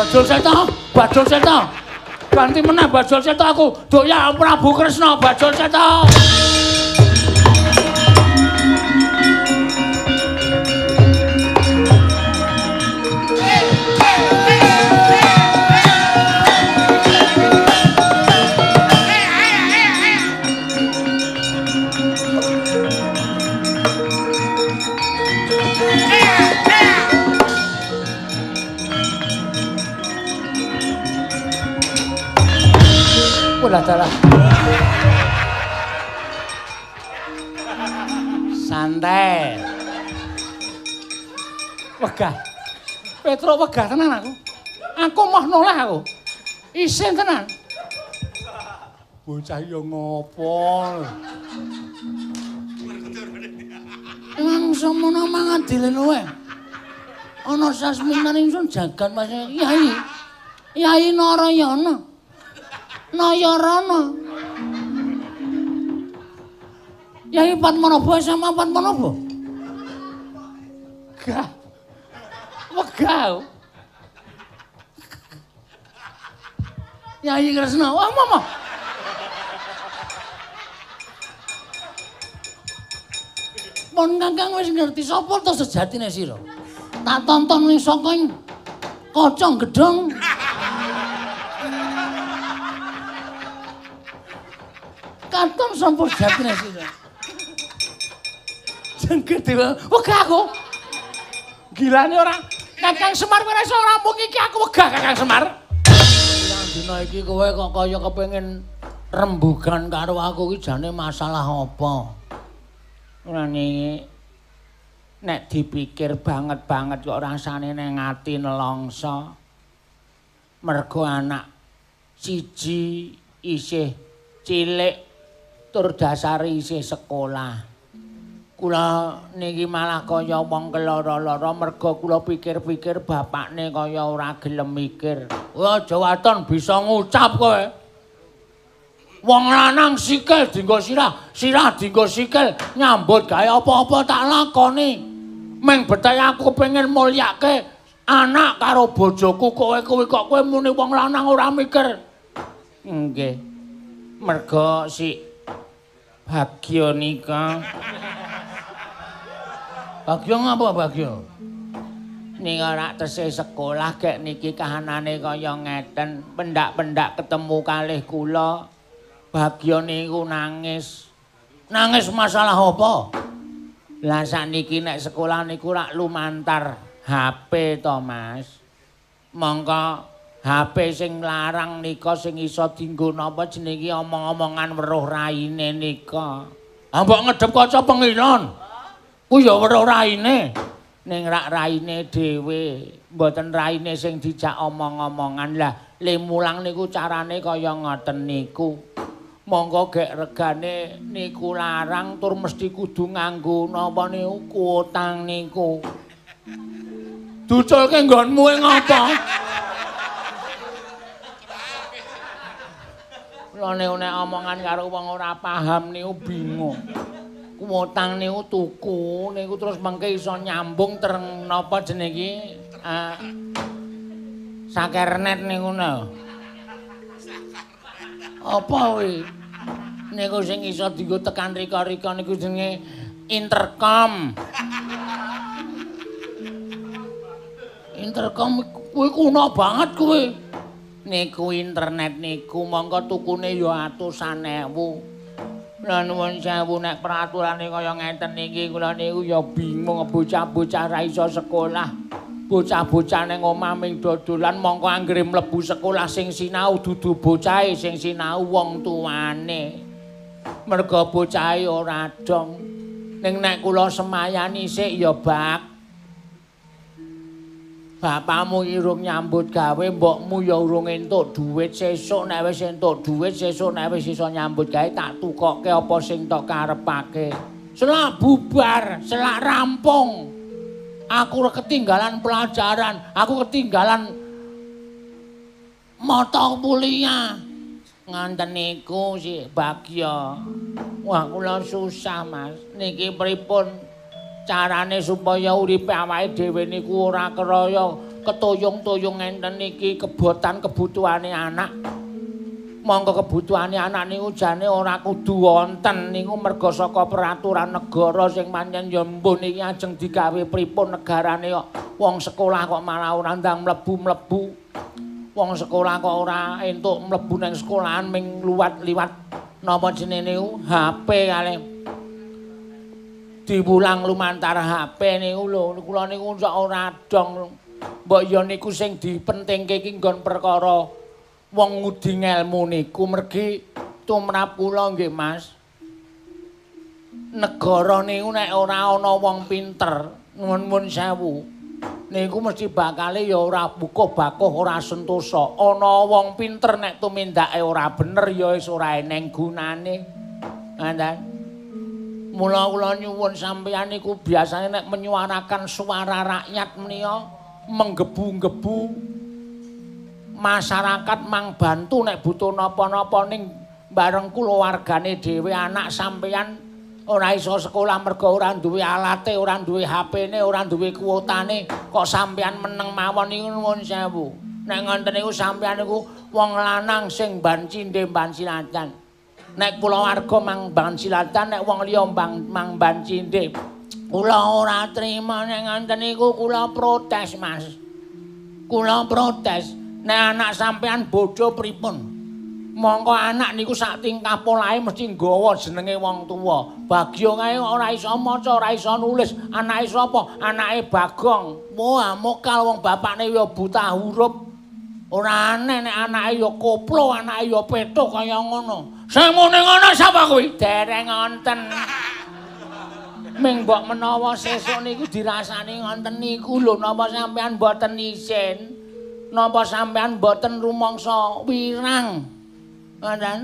Bajul Seta. Ganti meneh Bajul Seta aku. Doyak Prabu Kresna Bajul Seta. Ulah dalah. Santai. Wegah. Petro wegah tenan aku. Aku mah noleh aku. Isin tenan. Bocah ya ngopo. Langsung menawa mangadil wae. Ana sasminten ingsun jagat Mas Kyai. Kyai Narayana. Nayarana. Yai Padmanaba sama Padmanaba. Gah. Wegah. Yai Kresna. Wah, mama. Pun Kakang wis ngerti sapa to sejatine sira. Tak tonton ning saka kaca gedhong. Katon sapa sejatine sira. Jengket dewe. Wegah aku. Gilane ora Kakang Semar ora iso rampung iki aku wegah Kakang Semar. Dina iki kowe kok kaya kepengin rembugan karo aku iki jane masalah apa? Urane nek dipikir banget-banget kok rasane ning ati nelongso. Mergo anak siji isih cilik tur dasare isih sekolah. Kula niki malah kaya wong keloro-loro mergo kula pikir-pikir bapakne kaya ora gelem mikir. Aja waton bisa ngucap kowe. Wong lanang sikil dienggo sirah, sirah dienggo sikil, nyambut gawe apa-apa tak lakoni. Ming bethe aku pengen mulyake anak karo bojoku kowe kok kowe muni wong lanang ora mikir. Nggih. Mergo si Bagyo nika. Bagyo ngapa Bagyo? Ning ora tesih sekolah gek niki kahanane kaya ngeten, pendak-pendak ketemu kalih kula. Bagyo niku nangis. Nangis masalah apa? Lah sakniki nek sekolah niku rak lumantar HP to, Mas. Mongko HP sing larang nika sing iso dienggo napa jenenge omong-omongan weruh raine nika. Ah mbok ngedhep kaca pengilon. Ku ya weruh raine. Ning rak raine dhewe, mboten raine sing dijak omong-omongan. Lah le mulang niku carane kaya ngoten niku. Monggo gek regane niku larang tur mesti kudu nganggo napa niku kuotang niku. Duculke nggonmu ngapa? Lane nek omongan karo wong ora paham niku bingung. Kuotang niku tuku niku terus mengke iso nyambung tereng napa jenenge iki? Sakernet niku no. Apa kuwi? Niku sing iso dienggo tekan rika-rika niku jenenge intercom. Intercom kuwi kuno banget kuwi. Niku internet niku mongko tukune ya atusan ewu. Lah nuwun sewu nek peraturane kaya ngeten niki kula niku ya bingung bocah-bocah ra iso sekolah. Bocah-bocah ning omah ming dodolan mongko anggere mlebu sekolah sing sinau dudu bocahe sing sinau wong tuane. Merga bocahe ora dong. Ning nek kula semayani sik ya bapakmu irung nyambut gawe, mbokmu ya urung entuk dhuwit, sesuk nek wis entuk dhuwit, sesuk nek wis iso nyambut gawe tak tukokke apa sing tok karepake. Selak bubar, selak rampung. Aku ketinggalan pelajaran, aku ketinggalan mata kuliah. Nganten niku si Bagyo. Wah, kula susah, Mas. Niki pripun carane supaya uripe awake dhewe niku ora kraya Ketoyong-toyong enten iki kebotan kebutuhane anak. Monggo kebutuhane anak niku jane ora kudu wonten niku merga saka peraturan negara sing pancen ya mbuh niki ajeng digawe pripun negarane kok wong sekolah kok malah ora ndang mlebu-mlebu. Wong sekolah kok ora entuk mlebu ning sekolahan ming liwat-liwat napa jenenge niku HP kali. Diwulang lumantar HP niku lho kula niku sok ora dong. Mbok ya niku sing dipentingke iki nggon perkara wong ngudi ngelmu niku mergi tumrap kula nggih Mas. Negara niku nek ora ana wong pinter, nuwun sewu. Niku mesti bakale ya ora bukuh bakuh ora sentosa. Ana wong pinter nek tumindake ora bener ya wis ora eneng gunane. Ngoten. Mula kula nyuwun sampeyan niku biasane nek menyuarakan suara rakyat menika menggebu-gebu masyarakat mang bantu nek butuh napa-napa ning bareng kulawargane dhewe anak sampeyan ora iso sekolah mergo ora duwe alate, ora duwe HP-ne, ora duwe kuotane, kok sampeyan meneng mawon niku nuwun sewu. Nek ngoten niku sampeyan niku wong lanang sing ban cindhe ban silatan. Nek kulawarga mang ban silatan, nek wong liya mang ban cindhe. Kula ora trima nek ngoten niku kula protes, Mas. Kula protes. Nek anak sampean bodho pripun? Mongko anak niku sak tingkah polahe mesti nggawa jenenge wong tuwa. Bagyo kae ora iso maca, ora iso nulis. Anake sapa? Anake Bagong. Wah, mokal wong bapakne ya buta huruf. Ora aneh nek anake ya koplo, anake ya petuk kaya ngono. Sing muni ngono sapa kuwi? Dereng wonten. Ming mbok menawa sesuk niku dirasani ngonten niku lho napa sampean mboten isin? Napa sampean mboten rumangsa wirang? Ngoten.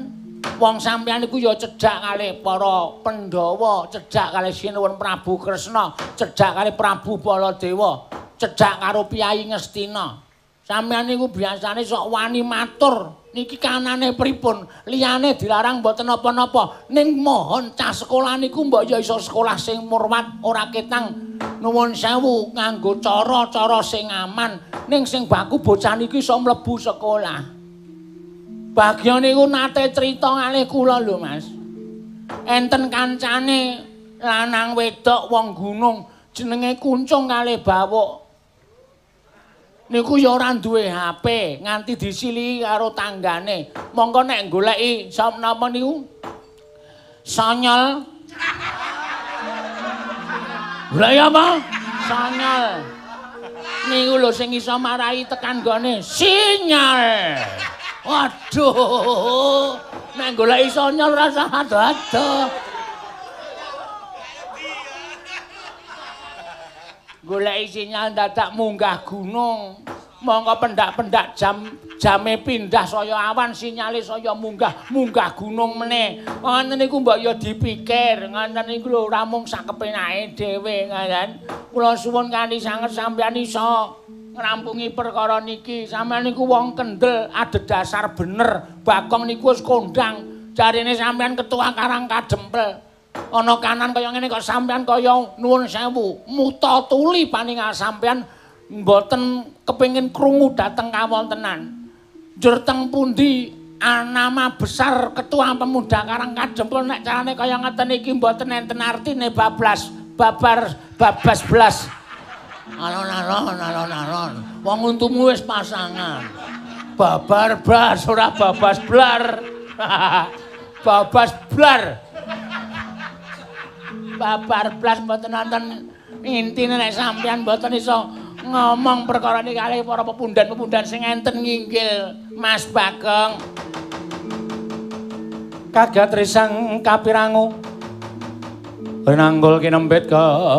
Wong sampean iku ya cedhak kalih para Pandhawa, cedhak kalih Sinuwun Prabu Kresna, cedhak kalih Prabu Baladewa, cedhak karo Piyai Ngastina. Sampean niku biasane sok wani matur. Niki kanane pripun? Liyane dilarang mboten napa-napa. Ning mohon cah sekolah niku mbok ya iso sekolah sing murwat, ora ketang. Nuwun sewu nganggo cara-cara sing aman. Ning sing baku bocah niki iso mlebu sekolah. Bagya niku nate crita kalih kula lho, Mas. Enten kancane lanang wedok wong gunung jenenge Kuncung kalih Bawuk. Niku ya ora duwe HP, nganti disilihi karo tanggane. Monggo nek goleki sapa napa niku? Sanyal. Goleki apa? Sanyal. Niku lho sing iso marai tekan gone sinyal. Waduh. Nek goleki sanyal rasa ado-ado. Goleki sinyal dadak munggah gunung. Mongko pendak-pendak jame pindah saya awan sinyale saya munggah gunung meneh. Ngoten niku mbok ya dipikir, ngoten niku lho ora mung sak kepenake dhewe ngoten. Kula suwun kanthi sanget sampeyan iso ngrampungi perkara niki. Sampeyan niku wong kendel, adhedhasar bener. Bagong niku wis kondang. Jarine sampeyan ketua Karang Kadempel. Ana kanan kaya ngene kok sampean kaya nuwun sewu muta tuli paningal sampean mboten kepengin krungu dateng kawontenan. Njur teng pundi nama besar ketua pemuda Karang Kadempel nek carane kaya ngeten iki mboten enten artine bablas blas. Alon-alon. Wong untumu wis pasangan. Babar blas ora babas blar. Babas blar. Babar blas mboten nonton intine nek sampean mboten iso ngomong perkara niki kalih para pepundhan-pepundhan sing enten nginggil Mas Bagong. Kagat risang kapirangu penanggul kinembet kempit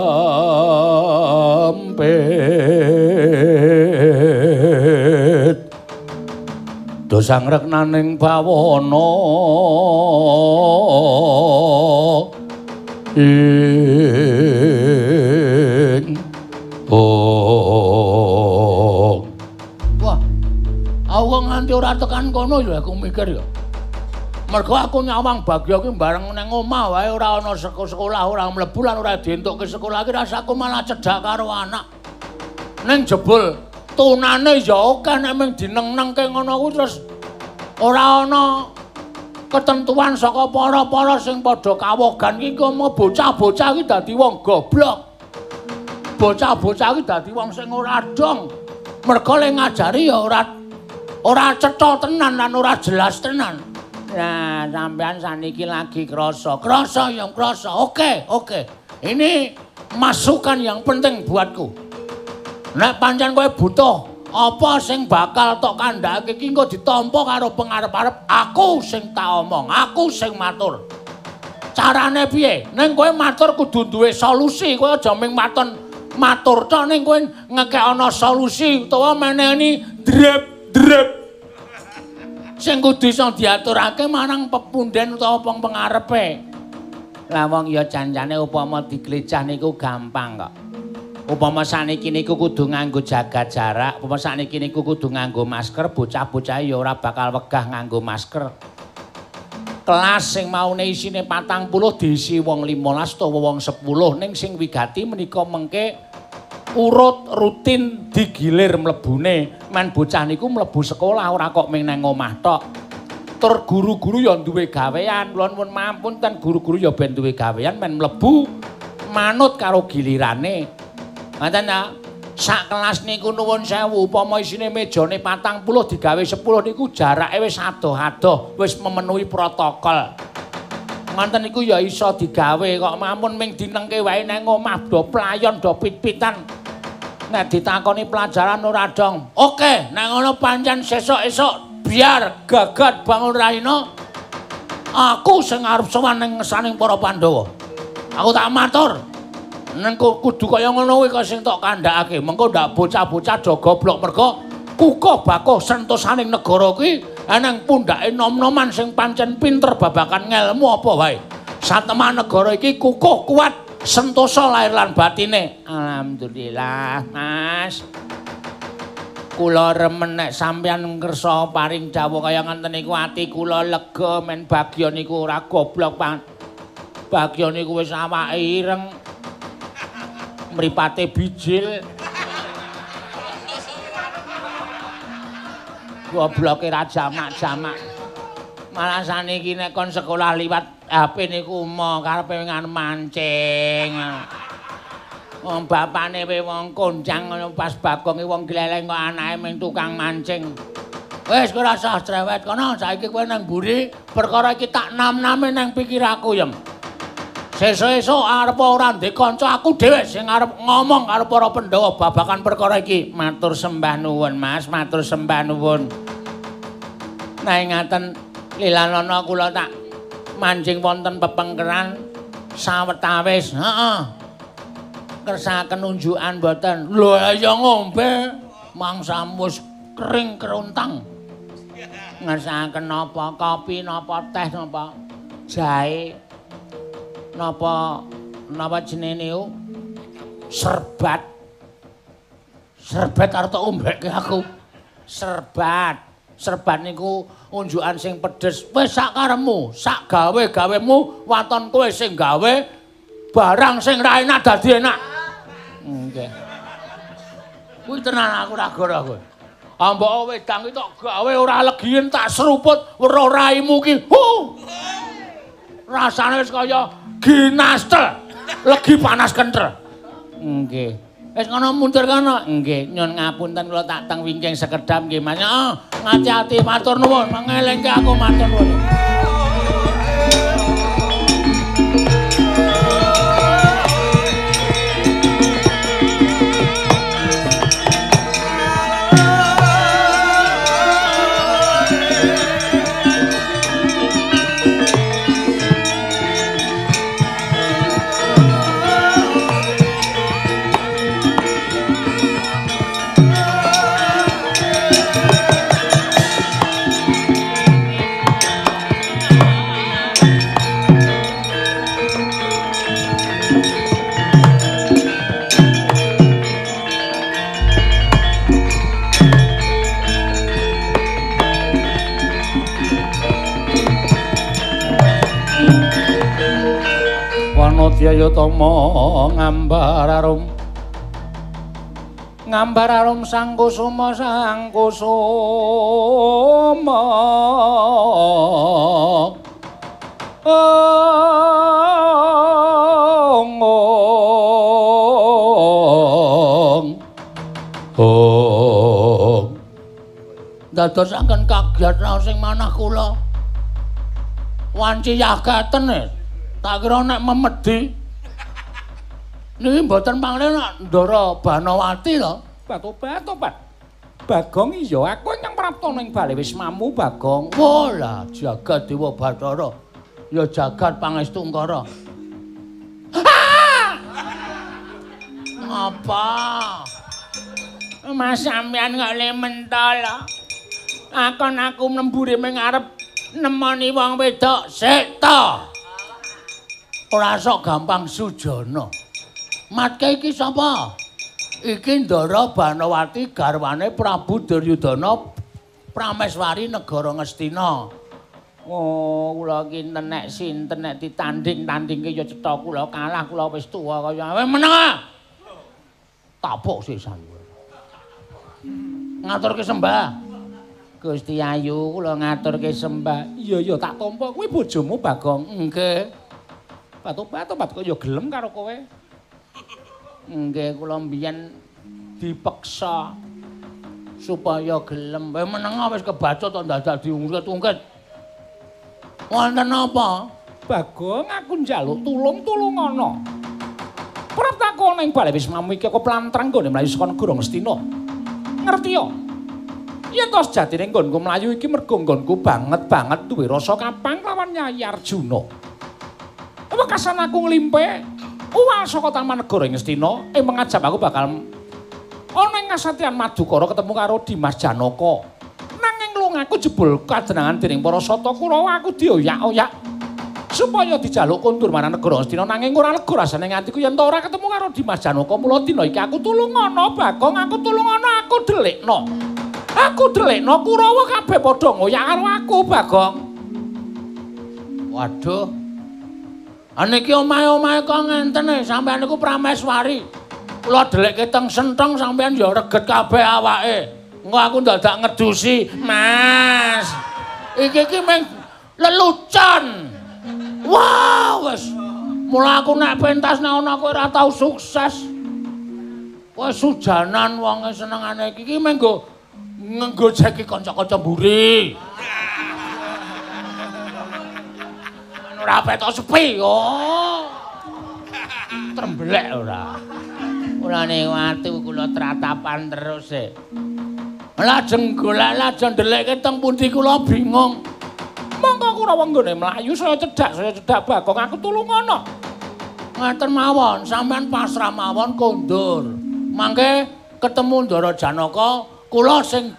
dosang reknaning bawana wah, aku nganti ora tekan kono ya aku mikir ya. Mergo aku nyawang Bagya ki bareng nang omah wae ora ana sekolah, ora mlebu lan ora dientukke sekolah ki rasaku malah cedhak karo anak. Ning jebul tunane ya oke nek mung dineng-nengke ngono kuwi terus ora ana ketentuan saka para-para sing padha kawogan iki komo bocah-bocah iki dadi wong goblok. Bocah-bocah iki dadi wong sing ora dong. Mergo le ngajari ya ora cetha tenan lan ora jelas tenan. Nah, sampean saniki lagi krasa. Krasa ya krasa. Oke. Ini masukan yang penting buatku. Nek pancen kowe butuh apa sing bakal tok kandhake iki engko ditampa karo pengarep-arep, aku sing tak omong, aku sing matur. Carane piye? Ning kowe matur kudu duwe solusi, kowe aja mung matur tok ning kowe ngekek ana solusi utawa meneni drep. Sing kudu iso diaturake marang pepunden utawa pengarepe. Lah wong ya janjane upama diglecah niku gampang kok. Upama saniki niku kudu nganggo jaga jarak, upama saniki niku kudu nganggo masker, bocah-bocah ya ora bakal wegah nganggo masker. Kelas sing maune isine 40 diisi wong 15 utawa wong 10 ning sing wigati menika mengke urut rutin digilir mlebune. Men bocah niku mlebu sekolah ora kok ming nang omah tok. Tur guru-guru ya duwe gawean, kula nuwun mapunten guru-guru ya ben duwe gawean men mlebu manut karo gilirane. Ngoten ta? Sak kelas niku nuwun sewu upama isine mejane 40 digawe 10 niku jarake wis adoh-adoh, wis memenuhi protokol. Ngoten niku ya iso digawe kok mamun ming dinengke wae nang omah do playon do pit-pitan. Nek ditakoni pelajaran ora dong. Oke, nek ngono pancen sesuk-esuk biar gagat bangun raina. Aku sing arep sowan ning ngesaning para Pandhawa. Aku tak matur. Neng kudu kaya ngono kuwi kok sing tok kandhakake. Mengko ndak bocah-bocah do goblok mergo kukuh bakuh sentosaning negara kuwi eneng pundhake nom-noman sing pancen pinter babagan ngelmu apa wae. Satemah negara iki kukuh kuat sentosa lahir lan batine. Alhamdulillah, Mas. Kula remen nek sampeyan ngersa paring dawuh kaya ngenten niku ati kula lega men Bagya niku ora goblok, Pak. Bagya niku wis awake ireng. Mripate bijil. Gobloke ra jamak-jamak. Malah saniki nek kon sekolah liwat HP niku mo karepe ngan mancing. Wong bapane wong kondang ngono pas Bagong wong gleleng kok anake ming tukang mancing. Wis ora usah cerewet kono, saiki kowe nang mburi, perkara iki tak nam-name nang pikirku ya. Sesuk-esuk arep ora ndek kanca aku dhewe sing arep ngomong karo para Pandhawa babagan perkara iki. Matur sembah nuwun, Mas, matur sembah nuwun. Nah ngaten lilanana kula tak mancing wonten pepengkeran sawetawis. Heeh. Kersakaken unjukan mboten. Lho ya ngombe mangsamus kering keruntang. Ngersakaken napa kopi napa teh napa jahe napa jenenge niku serbat arep tak ombekke aku serbat niku unjukan sing pedes wis sak karemu sak gawe-gawemu waton kowe sing gawe barang sing ra enak dadi enak nggih kuwi tenan aku ra goro kowe ambok wedang iki tok gawe ora legien tak seruput weruh raimu ki rasane wis kaya ginastel legi panas kencer nggih wis ngono mundur kono nggih nyun ngapunten kula tak teng wingking sekedhap nggih Mas ngati-ati matur nuwun mengelingke aku matur nuwun Wanodya Yatama ngambar arum Ngambar arum sang kusuma sang kusuma dadosaken kagiat raos sing manah kula wanci yagaten tak kira nek memedi niki mboten panglih nek Ndara Banawati to tobat Bagong iya aku ingkang prapta ning bale Wismamu Bagong wala jagat Dewa Bathara ya jagat pangestu Ngkara apa Mas sampean kok le mentol akon aku mlembure ming arep nemoni wong wedok sik to ora sok gampang sujana matke iki sapa iki Ndara Banawati garwane Prabu Duryudana Prameswari negara Ngastina oh kula iki nek sinten nek ditanding-tandingke ya cetha kula kalah kula wis tuwa kaya meneng tapuk sisan ngaturke sembah Gusti Ayu kula ngaturke sembah. Iya tak tampa kuwi bojomu Bagong. Nggih. Batu-batu kok ya gelem karo kowe. Nggih kula mbiyen dipeksa supaya gelem. Menenga wis kebacut to dadak diungkit-ungkit. Wonten apa? Bagong aku njaluk tulung-tulungono. Prap takon ning bale Wismamu iki kok plantrang nggone mlayu saka negara Ngastina. Ngerti yo? Yen to sejatine nggonku mlayu iki mergo nggonku banget duwe rasa kapang lawan Nyai Arjuna. Wekasan aku nglimpe uwal saka Taman Negara Ngastina mengajab aku bakal ana ing Kasatian Madukara ketemu karo Dimas Janaka. Nanging lungaku jebul kajenengan dening para Sata Kurawa aku dioyak-oyak supaya dijaluk kondur marang negara Ngastina nanging ora lega rasane ngantiku yen to ora ketemu karo Dimas Janaka mula dina iki aku tulungono Bagong aku tulungono aku delikno. Aku delikno Kurawa kabeh padha ngoyak karo aku, Bagong. Waduh. Aniki omahe-omahe kok ngenten sampeyan niku Prameswari. Kula delikke teng senthong sampeyan ya reget kabeh awake. Engko aku dadak ngedusi, Mas. Iki meng lelucon. Wow, wis. Mula aku nek pentas nek ana kowe ora tau sukses. Kowe sujanan wonge senengane iki menggo nggojeki kanca-kanca mburi. Ora petok sepi oh. Tremblek ora. Mulane watu kula tratapan terus e. Lajeng golek lajeng ndelikke teng pundi kula bingung. Monggo Kurawa nggone mlayu saya cedhak Bagong aku tulungono. Ngaten mawon sampean pasrah mawon kondur. Mangke ketemu Ndara Janaka kula sing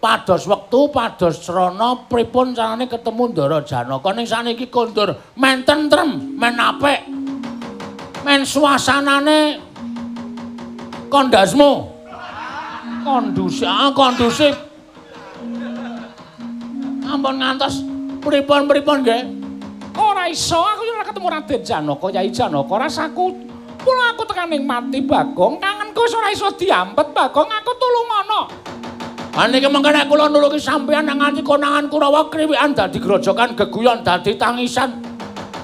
pados wektu pados srana pripun carane ketemu Ndara Janaka ning saniki kondur men tentrem men apik men suasanane kondasmu kondusif ampun ngantos pripun nggih ora iso aku ora ketemu Raden Janaka Yai Janaka rasaku mula aku tekaning mati Bagong kangenku wis ora iso diampet Bagong aku tulungono. Aniki mengko nek kula nulungi sampeyan nang nganti konangan Kurawa kriwikan dadi grojokan geguyon dadi tangisan.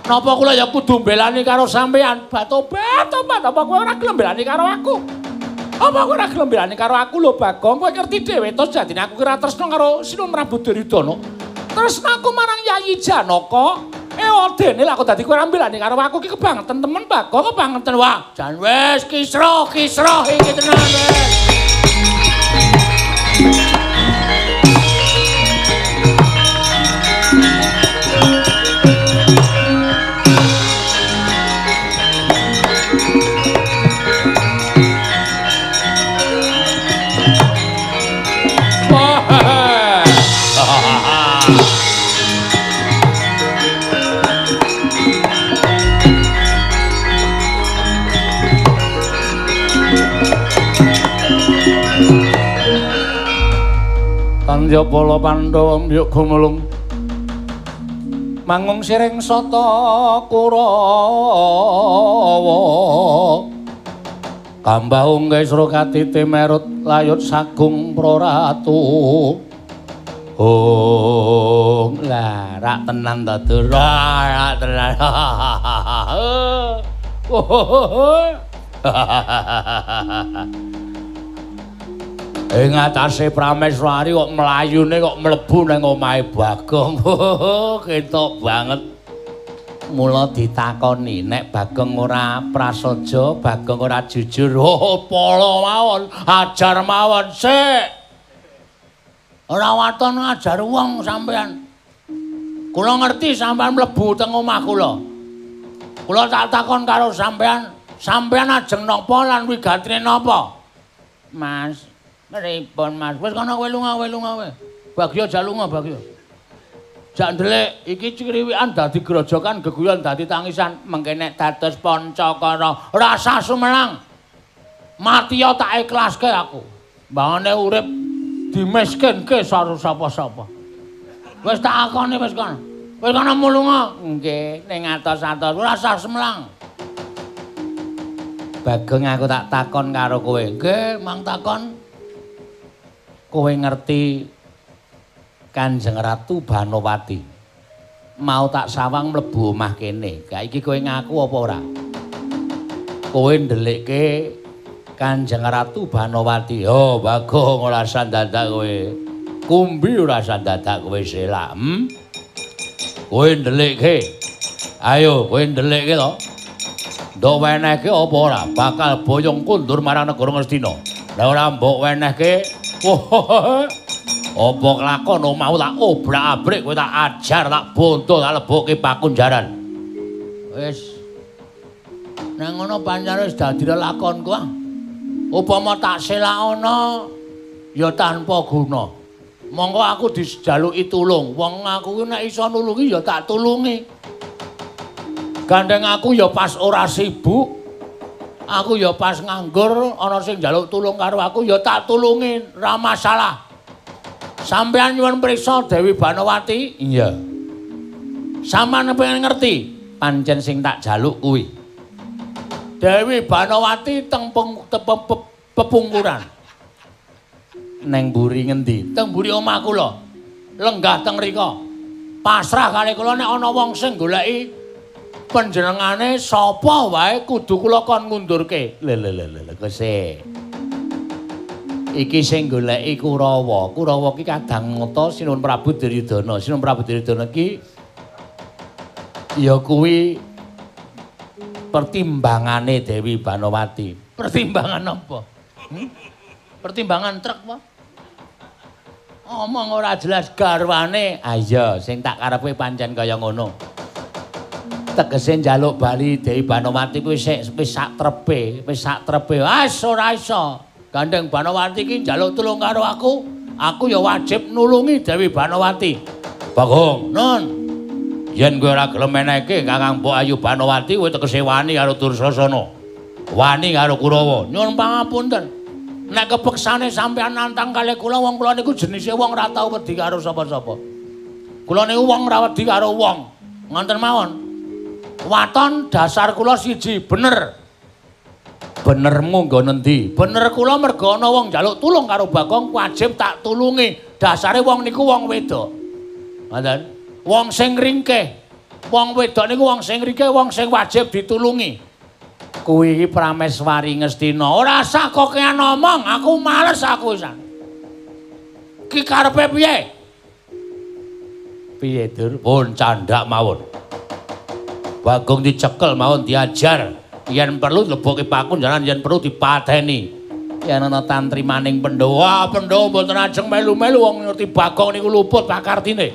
Napa kula ya kudu mbelani karo sampeyan? Batobat apa kowe ora gelem mbelani karo aku? Apa kowe ora gelem mbelani karo aku lho Bagong? Kowe ngerti dhewe to jadine aku kira tresno karo Sinun Prabu Duryudana. Tresnaku marang Yayi Janaka. Dene lak kok dadi kowe ora mbelani karo aku iki kebangetan temen Bagong kebangetan wah. Jan wis kisra iki tenan wis. Tandya-pala Pandhawa mbiyuk gumulung mangung siring sata Kurawa Kambah unggih Srokati timerut layut sagung praratu. Oh, lah rak tenan ta Dur. Rak tenan. Ing atase Prameswari kok mlayune kok mlebu nang omahe Bagong. Ketok banget. Mula ditakoni nek Bagong ora prasaja, Bagong ora jujur. Oh, polo mawon, ajar mawon sik. Ora waton ngajar wong sampean. Kula ngerti sampean mlebu teng omah kula. Kula tak takon karo sampean, sampean ajeng napa lan wigatine napa? Mas, pripun Mas? Wis kono kowe lunga kowe. Bagyo jak lunga Bagyo. Jak ndelik iki cikriwikan dadi grojokan, geguyon dadi tangisan, mengke nek dados Pancakara rasa sumelang. Mati ya tak ikhlaske aku. Mbangane urip dimiskinke karo sapa-sapa. Wis tak akoni wis kono. Wis kono mulunga. Nggih, ning atos-atos rasa sumelang. Bagong aku tak takon karo kowe. Nggih, mang takon. Kowe ngerti Kanjeng Ratu Banowati mau tak sawang mlebu omah kene. Ka iki kowe ngaku apa ora? Kowe ndelikke Kanjeng Ratu Banowati. Oh, Bagong ora sandadak kowe. Kumbi ora sandadak kowe selak. Kowe ndelikke. Ayo, kowe ndelikke to. Ndok wenehke apa ora? Bakal boyong kundur marang negara Ngastina. Lah ora mbok wenehke. Apa kelakon mau tak obrak-abrik kowe tak ajar tak bonto tak lebokke pakunjaran. Wis. Nang ngono pancen wis dadi lelakonku ah. Upama tak selak ana ya tanpa guna. Monggo aku dijaluki tulung. Wong aku ki nek iso nulungi ya tak tulungi. Gandeng aku ya pas ora sibuk. Aku ya pas nganggur ana sing njaluk tulung karo aku ya tak tulungi, ora masalah. Sampeyan nyuwun priksa Dewi Banowati? Iya. Sampeyan pengen ngerti pancen sing tak jaluk kuwi. Dewi Banowati teng pepungkuran. Neng mburi ngendi? Teng mburi omah kula. Lenggah teng mriko. Pasrah kali kula nek ana wong sing goleki panjenengane sapa wae kudu kula kon ngundurke. Lho kese. Iki sing goleki Kurawa. Kurawa ki kadang ngata Sinuwun Prabu Duryudana. Sinuwun Prabu Duryudana ki ya kuwi pertimbangane Dewi Banowati. Pertimbangan apa? Pertimbangan truk apa? Omong ora jelas garwane. Ah iya, sing tak karepe pancen kaya ngono. Tegese njaluk bali Dewi Banowati kuwi wis sak trepe, Wis ora iso. Gandeng Banowati ki njaluk tulung karo aku ya wajib nulungi Dewi Banowati. Bagong, Nun. Yen kowe ora gelem menehke Kakang Mbok Ayu Banowati kowe tegese wani karo Dursasana. Wani karo Kurawa. Nyuwun pangapunten. Nek kepeksane sampeyan nantang kalih kula, wong kula niku jenise wong ora tau wedi karo sapa-sapa. Kula niku wong ora wedi karo wong. Ngoten mawon. Waton dasar kula siji, bener. Benermu nggo nendi? Bener kula mergo ana wong njaluk tulung karo Bagong wajib tak tulungi. Dasare wong niku wong wedok. Ngoten. Wong sing ringkeh. Wong wedok niku wong sing ringkeh, wong sing wajib ditulungi. Kuwi iki Prameswari Ngastina. Ora usah kokean ngomong, aku males aku wisan. Ki karepe piye? Piye, Dur? Pun candak mawon. Bagong dicekel mawon diajar. Yen perlu lebokke pakunjaran, yen perlu dipateni. Yen ana tantrimaning Pandhawa, Pandhawa mboten ajeng melu-melu wong ngerti Bagong niku luput pakartine.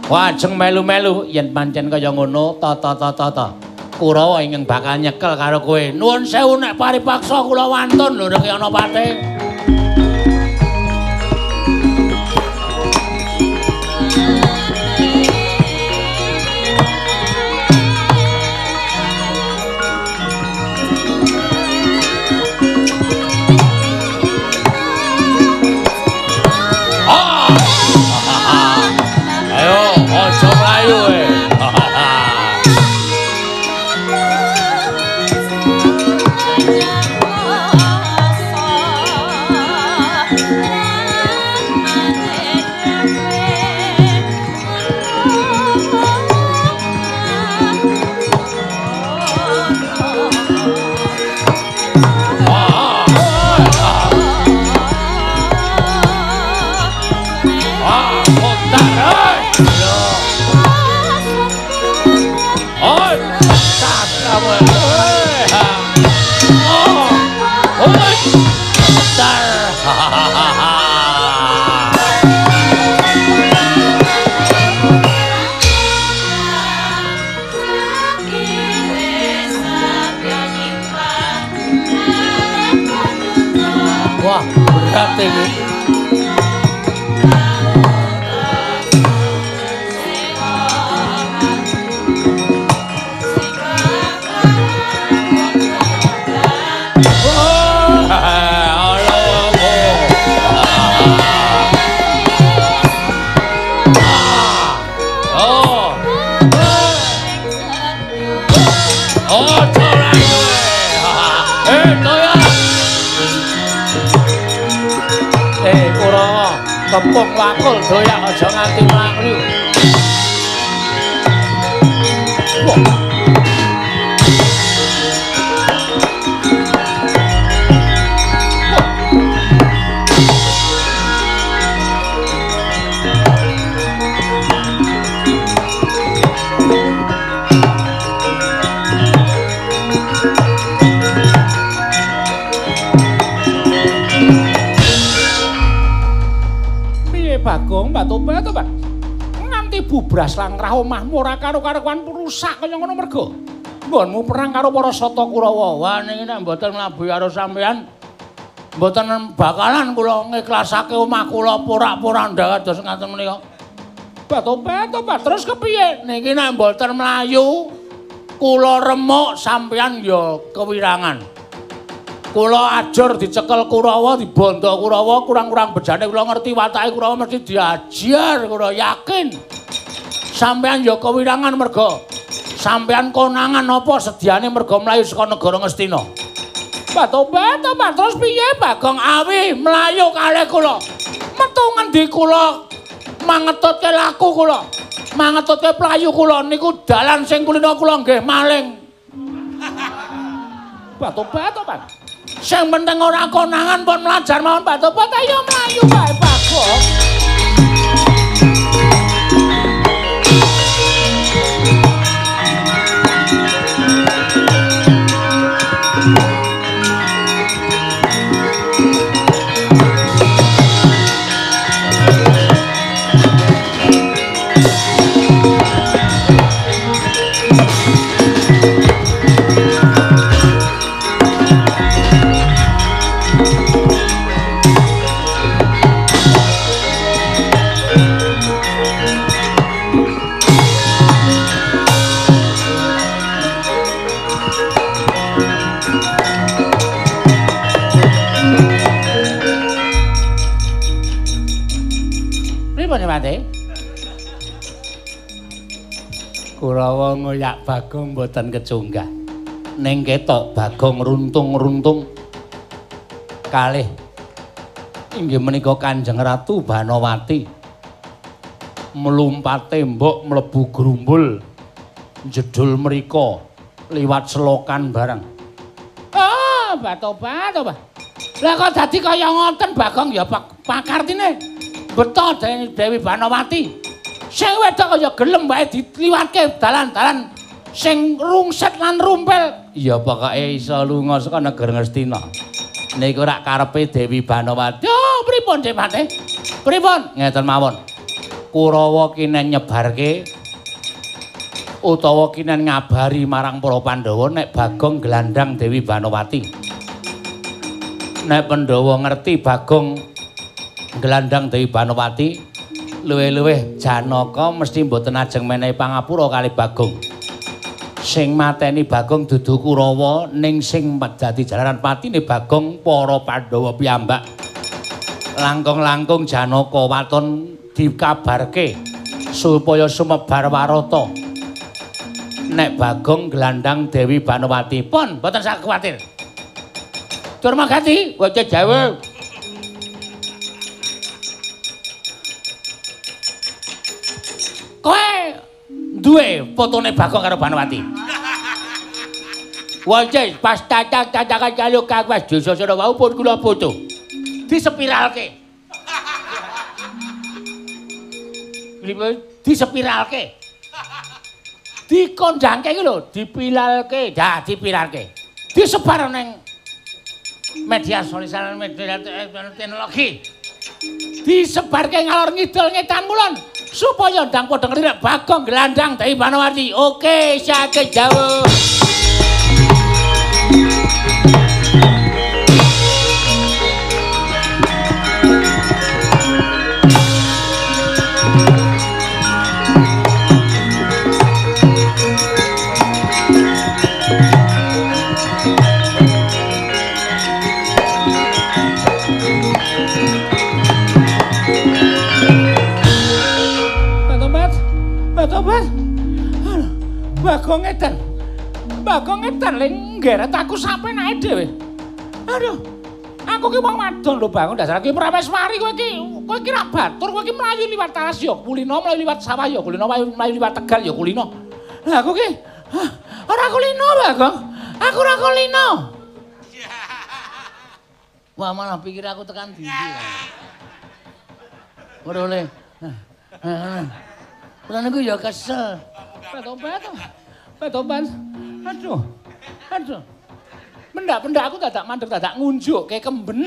Wah, ajeng melu-melu yen pancen kaya ngono, tata. Kurawa ingkang bakal nyekel karo kowe. Nuwun sewu nek paripaksa kula wantun lho nek ana pate. jagate iki. Kepung wakul doyak aja nganti mlaku. Bagong Mbak Tobat to, Pak. Nganti bubras langkrah omahmu ora karo-karuan rusak kaya ngono mergo nggonmu perang karo para Sata Kurawa. Wah niki nek mboten mlabuhi karo sampean mboten bakalan kula ngiklasake omah kula porak-poranda kados ngaten menika. Mbak Tobat to, Pak. Terus kepiye? Niki nek mboten mlayu kula remuk sampean ya kewirangan. Kula ajur dicekel Kurawa, dibondo Kurawa, kurang-kurang bejane kula ngerti watake Kurawa mesti diajar, kula yakin. Sampeyan ya kewirangan merga sampeyan konangan apa sediane merga mlayu saka negara Ngastina. Mbak Tobat, terus piye Bagong Awi mlayu kalih kula? Metu ngendi kula mangetutke laku kula? Mangetutke playu kula niku dalan sing kulina kula nggih maling. Mbak Tobat. Sing penting ora konangan pun mlajar mawon Mbak Tobat ayo mlayu bae Bagong. Kurawa ngoyak Bagong mboten kecunggah. Ning ketok Bagong runtung-runtung kalih inggih menika Kanjeng Ratu Banowati mlumpat tembok mlebu grumbul jedul mriko liwat selokan bareng. Ah, Mbak Tobat. Lah kok dadi kaya ngoten Bagong ya pakartine. Beto Dewi Banowati. Sing wedok kaya gelem wae diliwatke dalan-dalan sing rungset lan rumpel. Ya pokoke iso lunga saka negara Ngastina. Niku rak karepe Dewi Banowati. Oh, pripun Demate? Pripun? Ngeten mawon. Kurawa kinen nyebarke utawa kinen ngabari marang para Pandhawa nek Bagong glandhang Dewi Banowati. Nek Pandhawa ngerti Bagong glandhang Dewi Banowati, luwih-luwih Janaka mesti mboten ajeng menehi pangapura kali Bagong. Sing mateni Bagong dudu Kurawa ning sing dadi jalaran patine Bagong para Pandhawa piyambak. Langkung-langkung Janaka waton dikabarke supaya sumebar warata. Nek Bagong glandhang Dewi Banowati pun mboten sak kuwatir. Durmagati, waca Jawa. Kowe duwe fotone Bagong karo Banowati. Wae pas cacak-cacakan karo Kang Desa wau pun kula foto. Disepiralke. Disepiralke. Dikondangke iki lho, dipilalke, dah dipiralke. Disebar ning media sosial media teknologi. Disebarke ngalor ngidul ngetan kulon supaya ndang padha ngerti Bagong glandhang Dewi Banowati. Oke, sakit jauh. Bagong edan. Bagong edan le nggeret aku sampe nae dhewe. Aduh. Aku ki wong wadon lho, Bang. Dasar ki Prameswari kowe iki ra batur, kowe iki mlayu liwat Talas ya kulino, mlayu liwat sawah ya kulino, mlayu liwat Tegal ya kulino. Lah aku ki ora kulino, Bagong. Aku ora kulino. Wah, malah pikir aku tekan dindi. Ora oleh. Kuwi niku ya kesel. Petobat. Aduh. Pendak aku dadak mandeg dadak ngunjuk kayak kemben.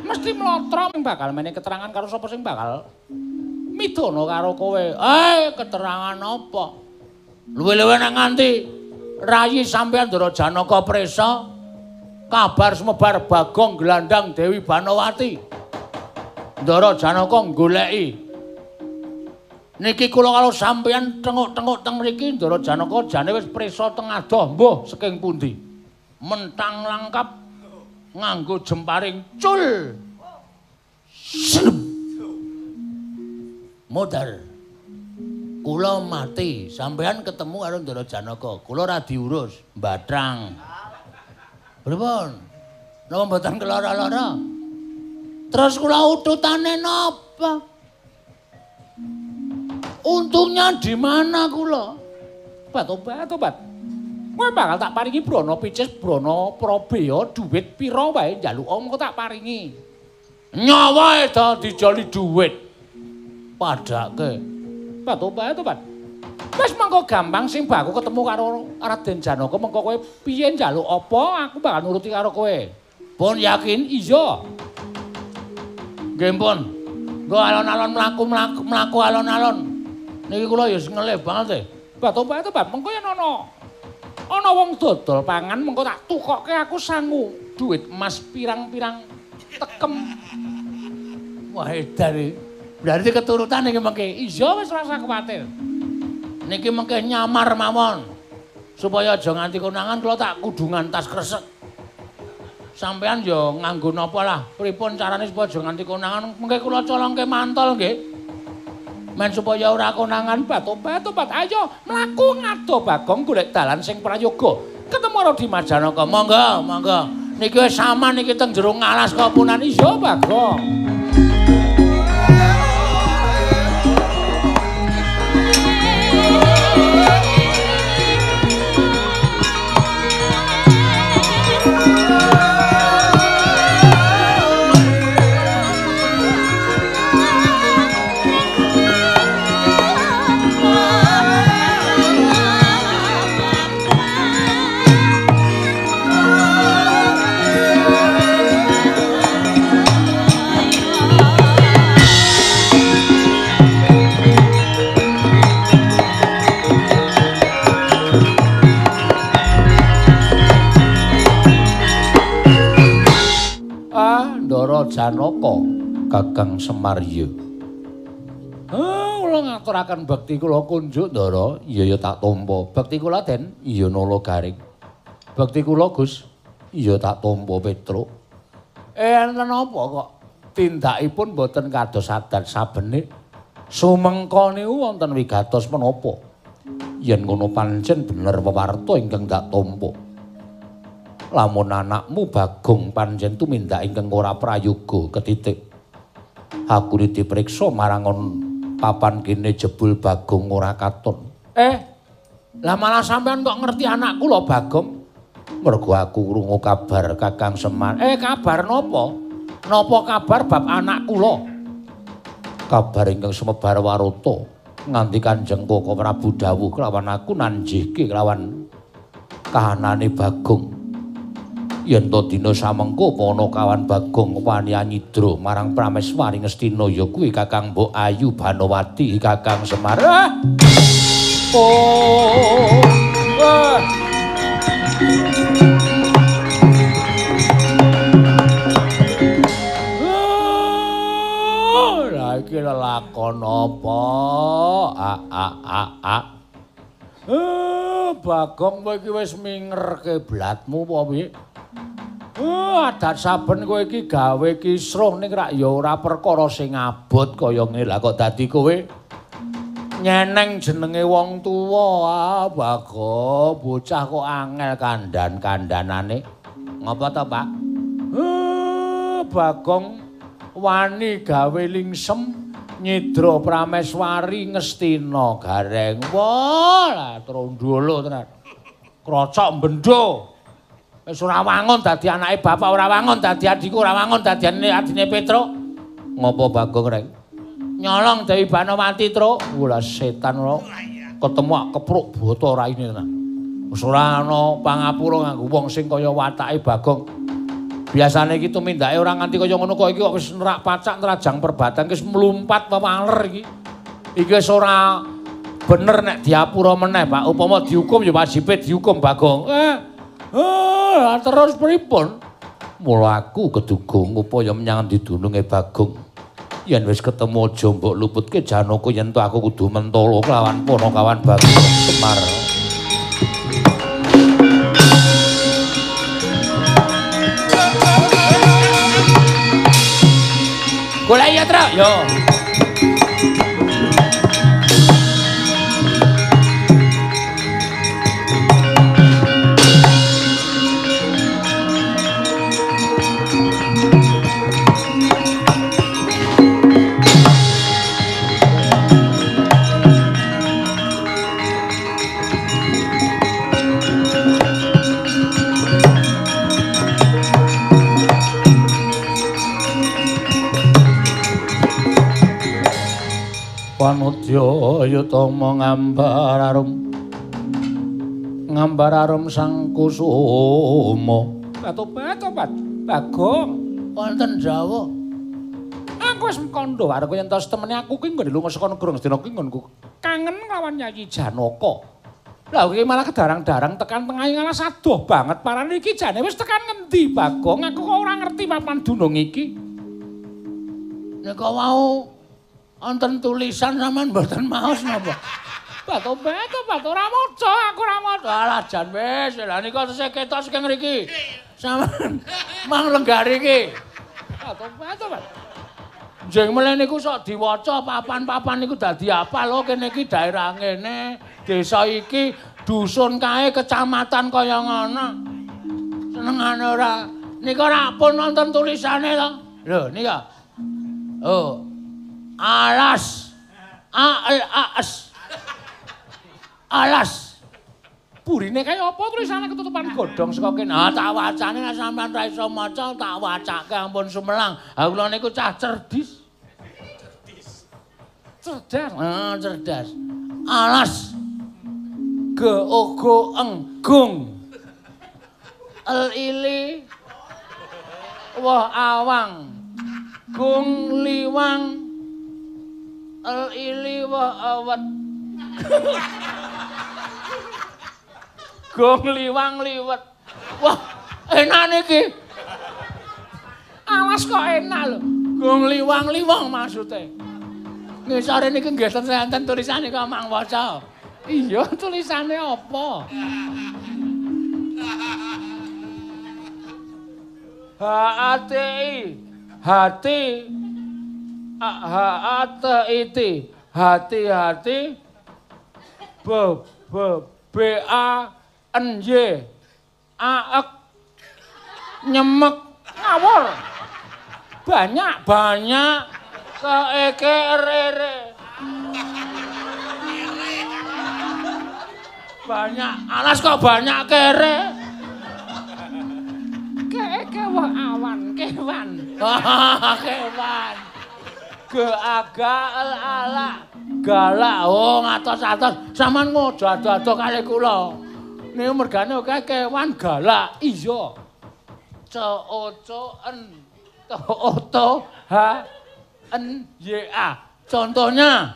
Mesti mlotro bakal meneh keterangan karo sapa sing bakal midono karo kowe. Keterangan apa? Luwe-luwe nang nganti rayi sampean Ndara Janaka presa kabar sumebar Bagong Glandang Dewi Banowati. Ndara Janaka goleki. Niki kula kalau sampean tengok-tengok teng mriki Ndara Janaka jane wis presa teng adoh mbuh saking pundi. Mentang langkap nganggo jemparing cul. Modal. Kula mati, sampean ketemu karo Ndara Janaka. Kula ora diurus, mbatrang. Pripun? Napa mboten kelara-lara? Terus kula ututane napa? Untungnya di mana kula? Tobat. Kowe bakal tak paringi Brana Picis, Brana Probaya, dhuwit pira wae njaluk omko tak paringi. Nyawa eda dijoli dhuwit. Padake. Tobat. Wis mengko gampang sing baku ketemu karo Raden Janaka, mengko kowe piye njaluk apa, aku bakal nuruti karo kowe. Pun yakin? Iya. Nggih pun. Nggo alon-alon mlaku alon-alon. Niki kula ya ngelih banget e. Tobat, mengko yen ana wong dodol pangan mengko tak tukokke aku sangu duit emas pirang-pirang tekem. Wah edan. Berarti keturutan iki mengke. Iya wis ora usah kuwatir. Niki mengke nyamar mawon. Supaya aja nganti konangan kula tak kudungan tas kresek. Sampean ya nganggo napa lah? Pripun carane supaya aja nganti konangan? Mengke kula colongke mantol nggih. Men supaya ora konangan tobat. Ayo mlaku ngado Bagong golek dalan sing prayoga. Ketemu karo Dimas Janaka. Monggo. Niki wis saman iki teng jero ngalas kapunan. Iya Bagong. Ndara Janaka Kakang Semarya. Kula ngaturaken bekti kula kunjuk Ndara, iya tak tampa. Bekti kula Den, iya nala garing. Bekti kula Gus, iya tak tampa Petruk. Enten apa kok tindakipun boten kados adat sabene? Sumengka niku wonten wigatos menapa? Yen ngono pancen bener wewarta ingkang tak tampa. Lamun anakmu Bagong pancen tumindak ingkang ora prayoga ketitik. Aku dipriksa marangon papan kene jebul Bagong ora katon. Lah malah sampean kok ngerti anakku lho Bagong? Mergo aku krungu kabar Kakang Semar. Kabar napa? Napa kabar bab anakku lho? Kabar ingkang sumebar warata nganti Kanjeng Koko Prabu dawuh kelawan aku nanjihke kelawan kahanane Bagong. Yen to dina samengko ana kawan Bagong wani nyidra marang Prameswari Ngastina ya kuwi Kakang Mbok Ayu Banowati Kakang Semar. Lah iki lelakon apa? Bagong kowe iki wis mingerke blatmu apa piye? Adat saben kowe iki gawe kisruh ning rak ya ora perkara sing abot kaya ngene. Lah kok dadi kowe nyeneng jenenge wong tuwa. Ah, Bago, bocah kok angel kandan-kandanane. Ngapa to, Pak? Bagong wani gawe lingsem nyidra prameswari ngestina gareng. Wah, trondolo tenan. Krocok mbendho. Wis ora wangun dadi anake bapak, ora wangun dadi adhiku, ora wangun dadi adine Petro. Ngopo Bagong reng? Nyolong Dewi Banowati, Tru. Wala setan lho. Ketemu kepruk boto raine tenan. Wis ora ana pangapura nganggo wong sing kaya watake Bagong. Biasane iki tumindake ora nganti kaya ngono kok iki kok wis nerak pacak nerajang perbatan wis mlumpat pewaler iki. Iki wis ora bener nek diapura meneh, Pak. Upama dihukum ya wajibe dihukum Bagong. Terus pripun? Mula aku kedugung upaya menyang didununge Bagong. Yen wis ketemu aja mbok luputke Janaka yen to aku kudu mentolo kelawan Panakawan Bagong Semar. Golek ya, Tru. Yo. Panudya Yutama ngambar arum sang kusuma. Tobat, Bagong. Wonten Jawa. Aku wis mkandha arep yen tos temene aku ki nggone lunga saka negara Ngastina ki nggonku kangen lawan Yayi Janaka. Lah iki malah kedarang-darang tekan tengah ngalah sadoh banget parane iki jane wis tekan ngendi Bagong? Aku kok ora ngerti papan dunung iki. Nek mau wonten tulisan sampean mboten maos napa? Batu ora maca, aku ora maca. Alah jan wis, lha nika tesih ketok sing ngriki. Sampean mang lenggari iki. Batu. Jeng mele niku sok diwaca papan-papan niku dadi apal lho kene iki daerah ngene, desa iki, dusun kae, kecamatan kaya ngono. Senengane ora. Nika ora pun wonten tulisane to. Lho nika. Oh. Alas. Alas. Burine kaya apa tulisane ketutupan godhong saka kene. Ah tak wacane nek sampean ra iso maca tak wacake ampun sumelang. Ha kula niku cah cerdas. Cerdas. Alas. Geogo enggung. Ili wah awang. Gung liwang. Ili wa awat. Gong liwang liwet. Wah, enak niki. Awas kok enak lho. Gong liwang liwang maksude. Ngisore niki nggih enten tulisane kok mang waca. Iya, tulisane apa? Hati-hati B-A-N-Y aek nyemek ngawur banyak keekerere banyak alas kok banyak kere keeke wah awan kewan kewan geaga ala galak oh ngatos-atos sampean ngojo ado-ado kali kula niku mergane akeh kewan galak iya C-O-C-N-T-O-T-H-N-Y-A contohnya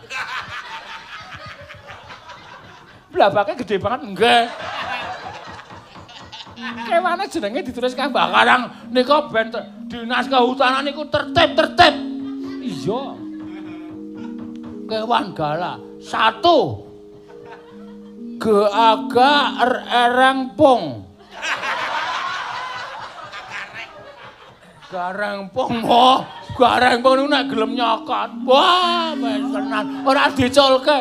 blabake gede banget nggih kewane jenenge ditulis Mbah Karang nika ben dinas kehutanan niku tertib iya kewan galak 1 geaga erengpung garengpung garengpung niku nek gelem nyokot wah wis tenan ora diculke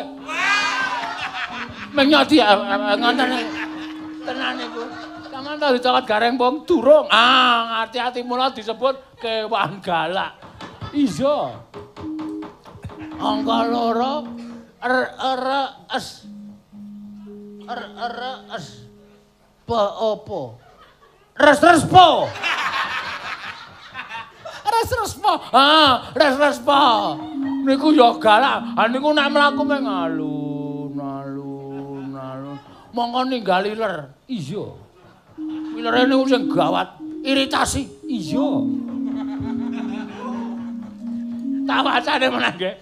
Menyodi ngoten tenan niku. Sampeyan tau dicokot gareng wong durung. Ah, hati-hati mula disebut kewan galak. Iya. Angka loro es. Es. Apa? Res-respo. Res-respo. Ah, res-respo. Niku ya galak. Ha niku nek mlaku meng alun. Mongko ninggal iler. Iya. Ilere niku sing gawat, iritasi. Iya. Tak wacane meneh nggih.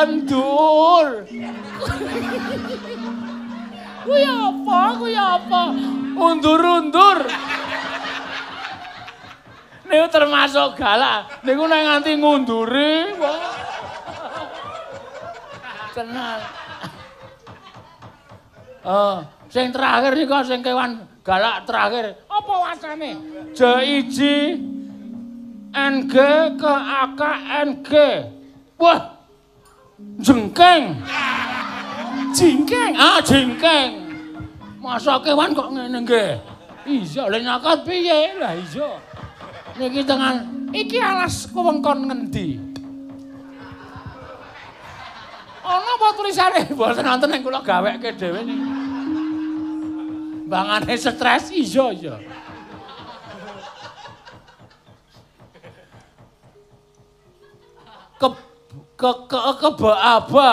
Andur. Kuwi apa? Undur. Niku termasuk galak. Niku nek nganti ngunduri. Tenan. Sing terakhir niku sing kewan galak terakhir. Apa wacane? J1 NG ke AKNG. Wah. Jengkeng. Jengkeng. Masa kewan kok ngene nggih? Iya, lha nyakot piye? Lah iya. Niki tengan iki alas kewengkon ngendi? Ana apa tulisane? Mboten wonten ning kula gaweke dhewe niki. Bangane stres iya. Keba-aba.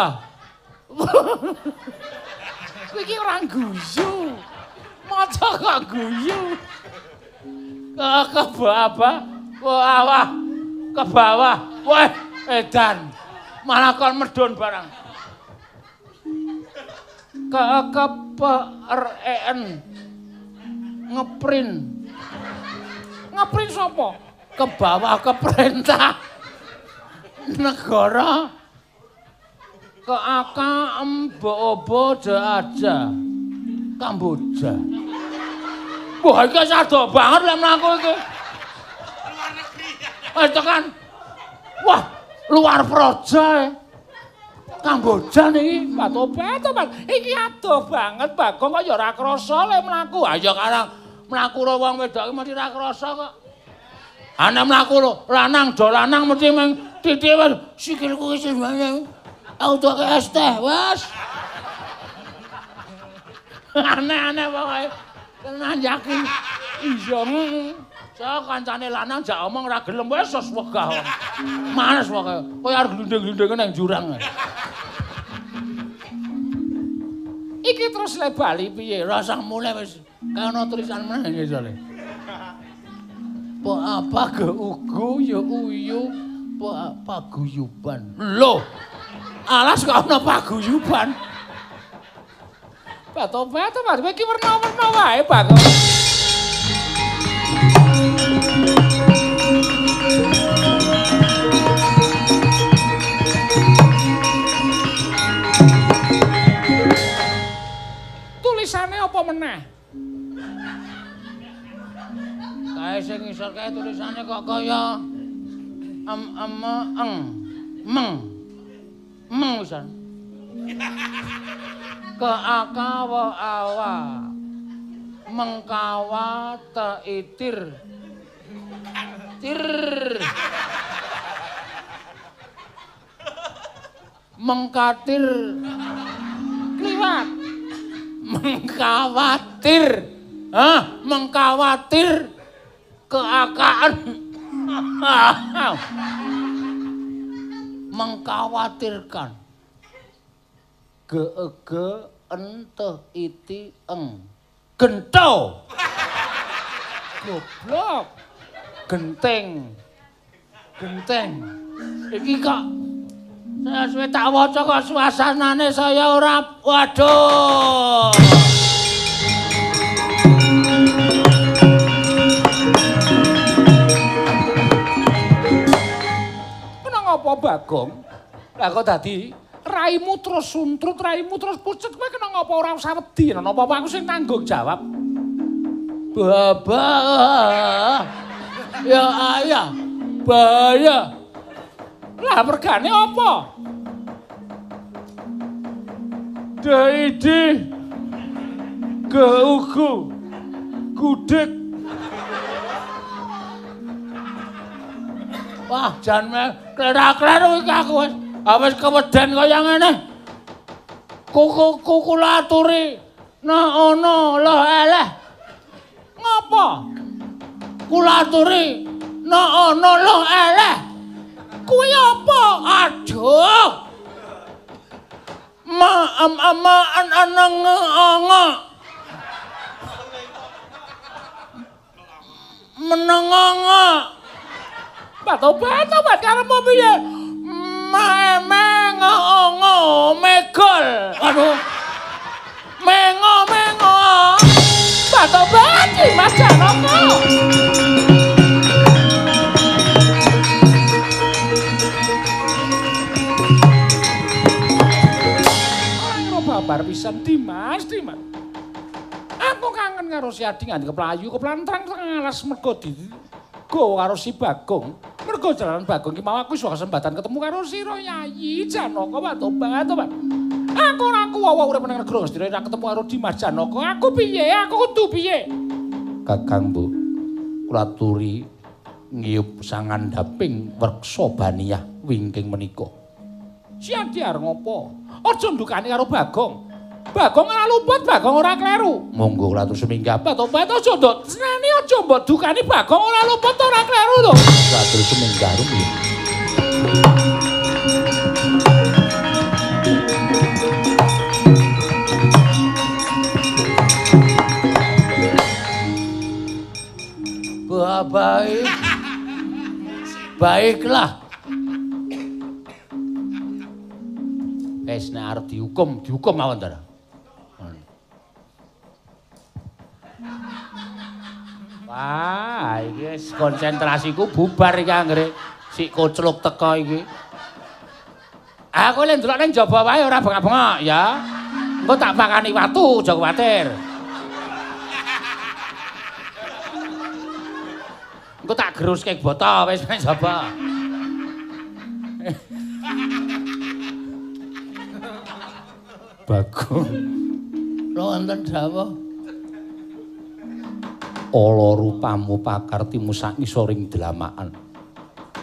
Iki ora guyu. Maca kok guyu. Keba-aba. Wah, ke bawah. Wah, edan. Malah kon medun barang. KKPREN. Ngeprint. Ngeprint sapa? Ke bawah ke perintah. Negara ke AK Mbobo aja Kamboja. Wah iki sado banget lek mlaku iki. Luar negeri. Itu kan. Wah, luar proja. Kamboja niki Patobat. Iki adoh banget Bagong kok ya ora krasa lek mlaku. Ha ya karang mlaku ro wong wedok iki mesti ora krasa kok. Ana mlaku lho, lanang do lanang mesti meng titik wis sikilku wis banyak. Auto ke es teh, wes. Aneh-aneh pokoke. Tenan yakin. Iya. Saya kancane lanang jak omong ora gelem wis wegah. Manes pokoke. Kaya arep glunding-glundinge nang jurang. Iki terus le bali piye? Rasa mulai wis kana tulisan meneh ngisore. Apa ge ugu ya uyu paguyuban. Lho. Alas kok ana paguyuban. Patobat iki werna-werna wae, Bagong. Tulisane apa meneh? Kae sing ngisor kae tulisane kok kaya meng wisan. Keakawa awa mengkawa teitir mengkatir kliwat mengkhawatir keakaan mengkhawatirkan ge ente iti gento goblok genteng iki kok saya suwe tak waca kok suasanane saya ora waduh apa Bagong? Lah kok dadi raimu terus suntrut, raimu terus pucet kowe kena ngapa ora usah wedi, napa aku sing tanggung jawab. Baba. Ya ayah. Bahaya. Lah mergane apa? Daidi. Gaugu. Gudeg. Wah, jan klerak-kleru iki aku wis. Wis keweden kaya ngene. Kuku laturi. Nah ono lho eleh. Ngapa? Kulaturi. Nah ono lho eleh. Kuwi apa? Aduh. Menenganga. Tobat karepmu piye? Mengo megol. Aduh. Mengo. Tobat Mas Janaka. Babar pisan Dimas. Aku kangen karo si Adi nganti keplayu keplantrang teng alas mergo digawa karo si Bagong. Mergo jalanan Bagong ki mau aku iso kesempatan ketemu karo sira Yayi Janaka tobat. Aku ora kuwawa urip nang negara Ngastina ora ketemu karo Dimas Janaka. Aku piye? Aku kudu piye? Kakang Bu, kula aturi ngiyup sangandhaping werksa baniyah wingking menika. Si Adi arep ngopo? Aja ndukani karo Bagong. Bagong ora luput, Bagong ora kleru. Monggo kula atur seminggah. Tobat aja nduk seneni aja mbok dukani Bagong ora luput ora kleru lho. Kula atur seminggah rumiyin. Baik. Baiklah. Wis nek arep dihukum mawon ta. Wah, iki wis konsentrasiku bubar iki anggere sik kocluk teko iki. Aku lek ndelok ning jaba wae ora bengak-bengok ya. Engko tak pakani watu, aja kuwatir. Engko tak geruske botol wis ning jaba. Bagong. Lho wonten dawuh. Ala rupamu pakartimu sak ngisoring dlamakan.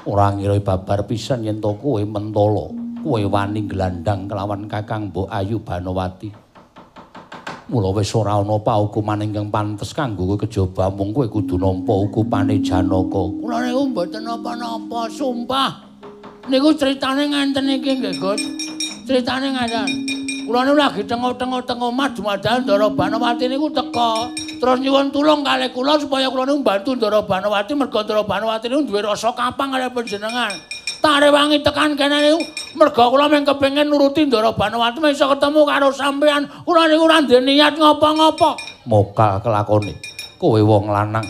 Ora ngira babar pisan yen to kowe mentala, kowe wani glandang kelawan Kakang Mbok Ayu Banowati. Mula wis ora ana paukuman ingkang pantes kanggo kowe kejaba mung kowe kudu nampa ukupane Janaka. Kula niku mboten napa-napa, sumpah. Niku critane ngenten iki nggih, Gus. Critane ngaten. Kula niku lagi tengok-tengok omah dumadakan Ndara Banowati niku teka. Terus nyuwun tulung kalih kula supaya kula niku mbantu Ndara Banowati merga Ndara Banowati niku duwe rasa kapang kalih panjenengan. Tak rewangi tekan kene niku merga kula mung kepengin nuruti Ndara Banowati iso ketemu karo sampean. Kula niku ora ndek niat ngapa-ngapa. Mokal kelakone. Kowe wong lanang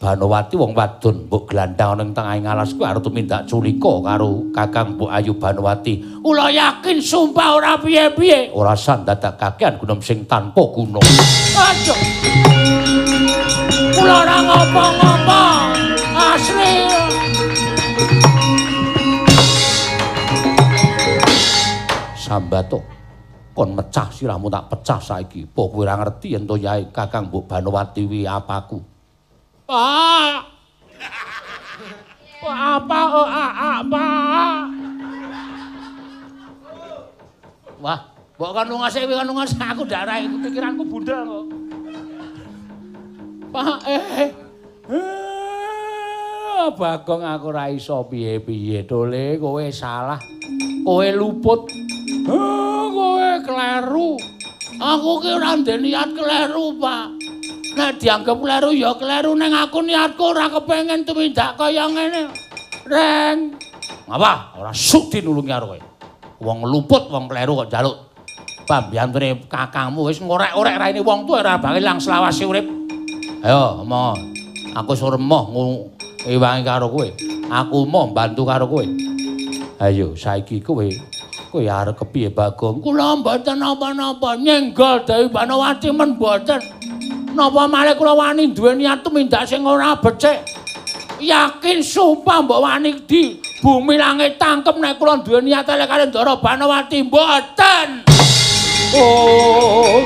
Banowati wong wadon mbok glandang ning tengahing alas kuwi arep tumindak culika karo Kakang Mbok Ayu Banowati. Kula yakin sumpah ora piye-piye. Ora sandadak kakean gunem sing tanpa guna. Aja. Kula ora ngapa-ngapa. Asli. Sambato. Kon mecah sirahmu tak pecah saiki. Apa kowe ora ngerti yen to yae Kakang Mbok Banowati wi apaku? Pak. Apa? Wah, mbok kan lungase aku darah iku pikiranku bundel kok. Pak Bagong aku ora iso piye-piye tole kowe salah. Kowe luput. Kowe kleru. Aku ki ora ndek niat kleru, Pak. Nek dianggep kleru ya kleru ning aku niatku ora kepengin tumindak kaya ngene. Reng. Ngapa? Ora sudi nulungi karo kowe. Wong luput, wong kleru kok njaluk pambiyantune kakangmu wis ngorek-orek raine wong tuwa ora bakal ilang selawase urip. Ayo, omong. Aku suruh emoh ngewangi karo kowe. Aku mau bantu karo kowe. Ayo, saiki kowe arep kepiye Bagong? Kula mboten napa-napa, nyenggol Dewi Banowati men mboten. Napa malih kula wani duwe niat tumindak sing ora becik. Yakin sumpah mbok wani di bumi langit tangkep nek kula duwe niat elek kali Ndara Banowati mboten. Oh.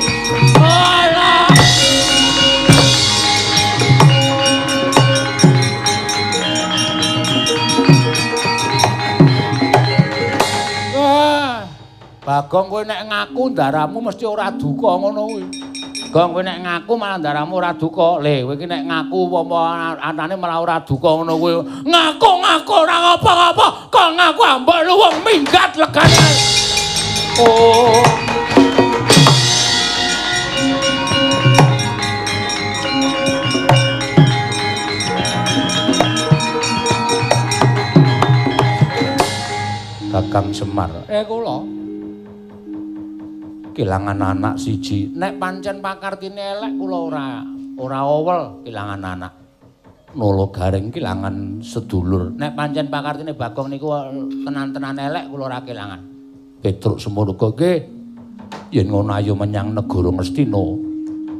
Alah. Bagong kowe nek ngaku ndaramu mesti ora duka ngono kuwi. Gong kowe nek ngaku malah ndaramu ora duka. Le kowe iki nek ngaku apa anane malah ora duka ngono kuwi. Ngaku-ngaku ora apa-apa, kok ngaku ambek luwung minggat legane. Oh. Kakang Semar. Kula kelangan anak siji. Nek pancen pakartine elek kula ora owel kelangan anak. Nolo Garing kelangan sedulur. Nek pancen pakartine Bagong niku tenan-tenan elek kula ora kelangan. Petruk semono nggih. Yen ngono ayo menyang negara Ngastina.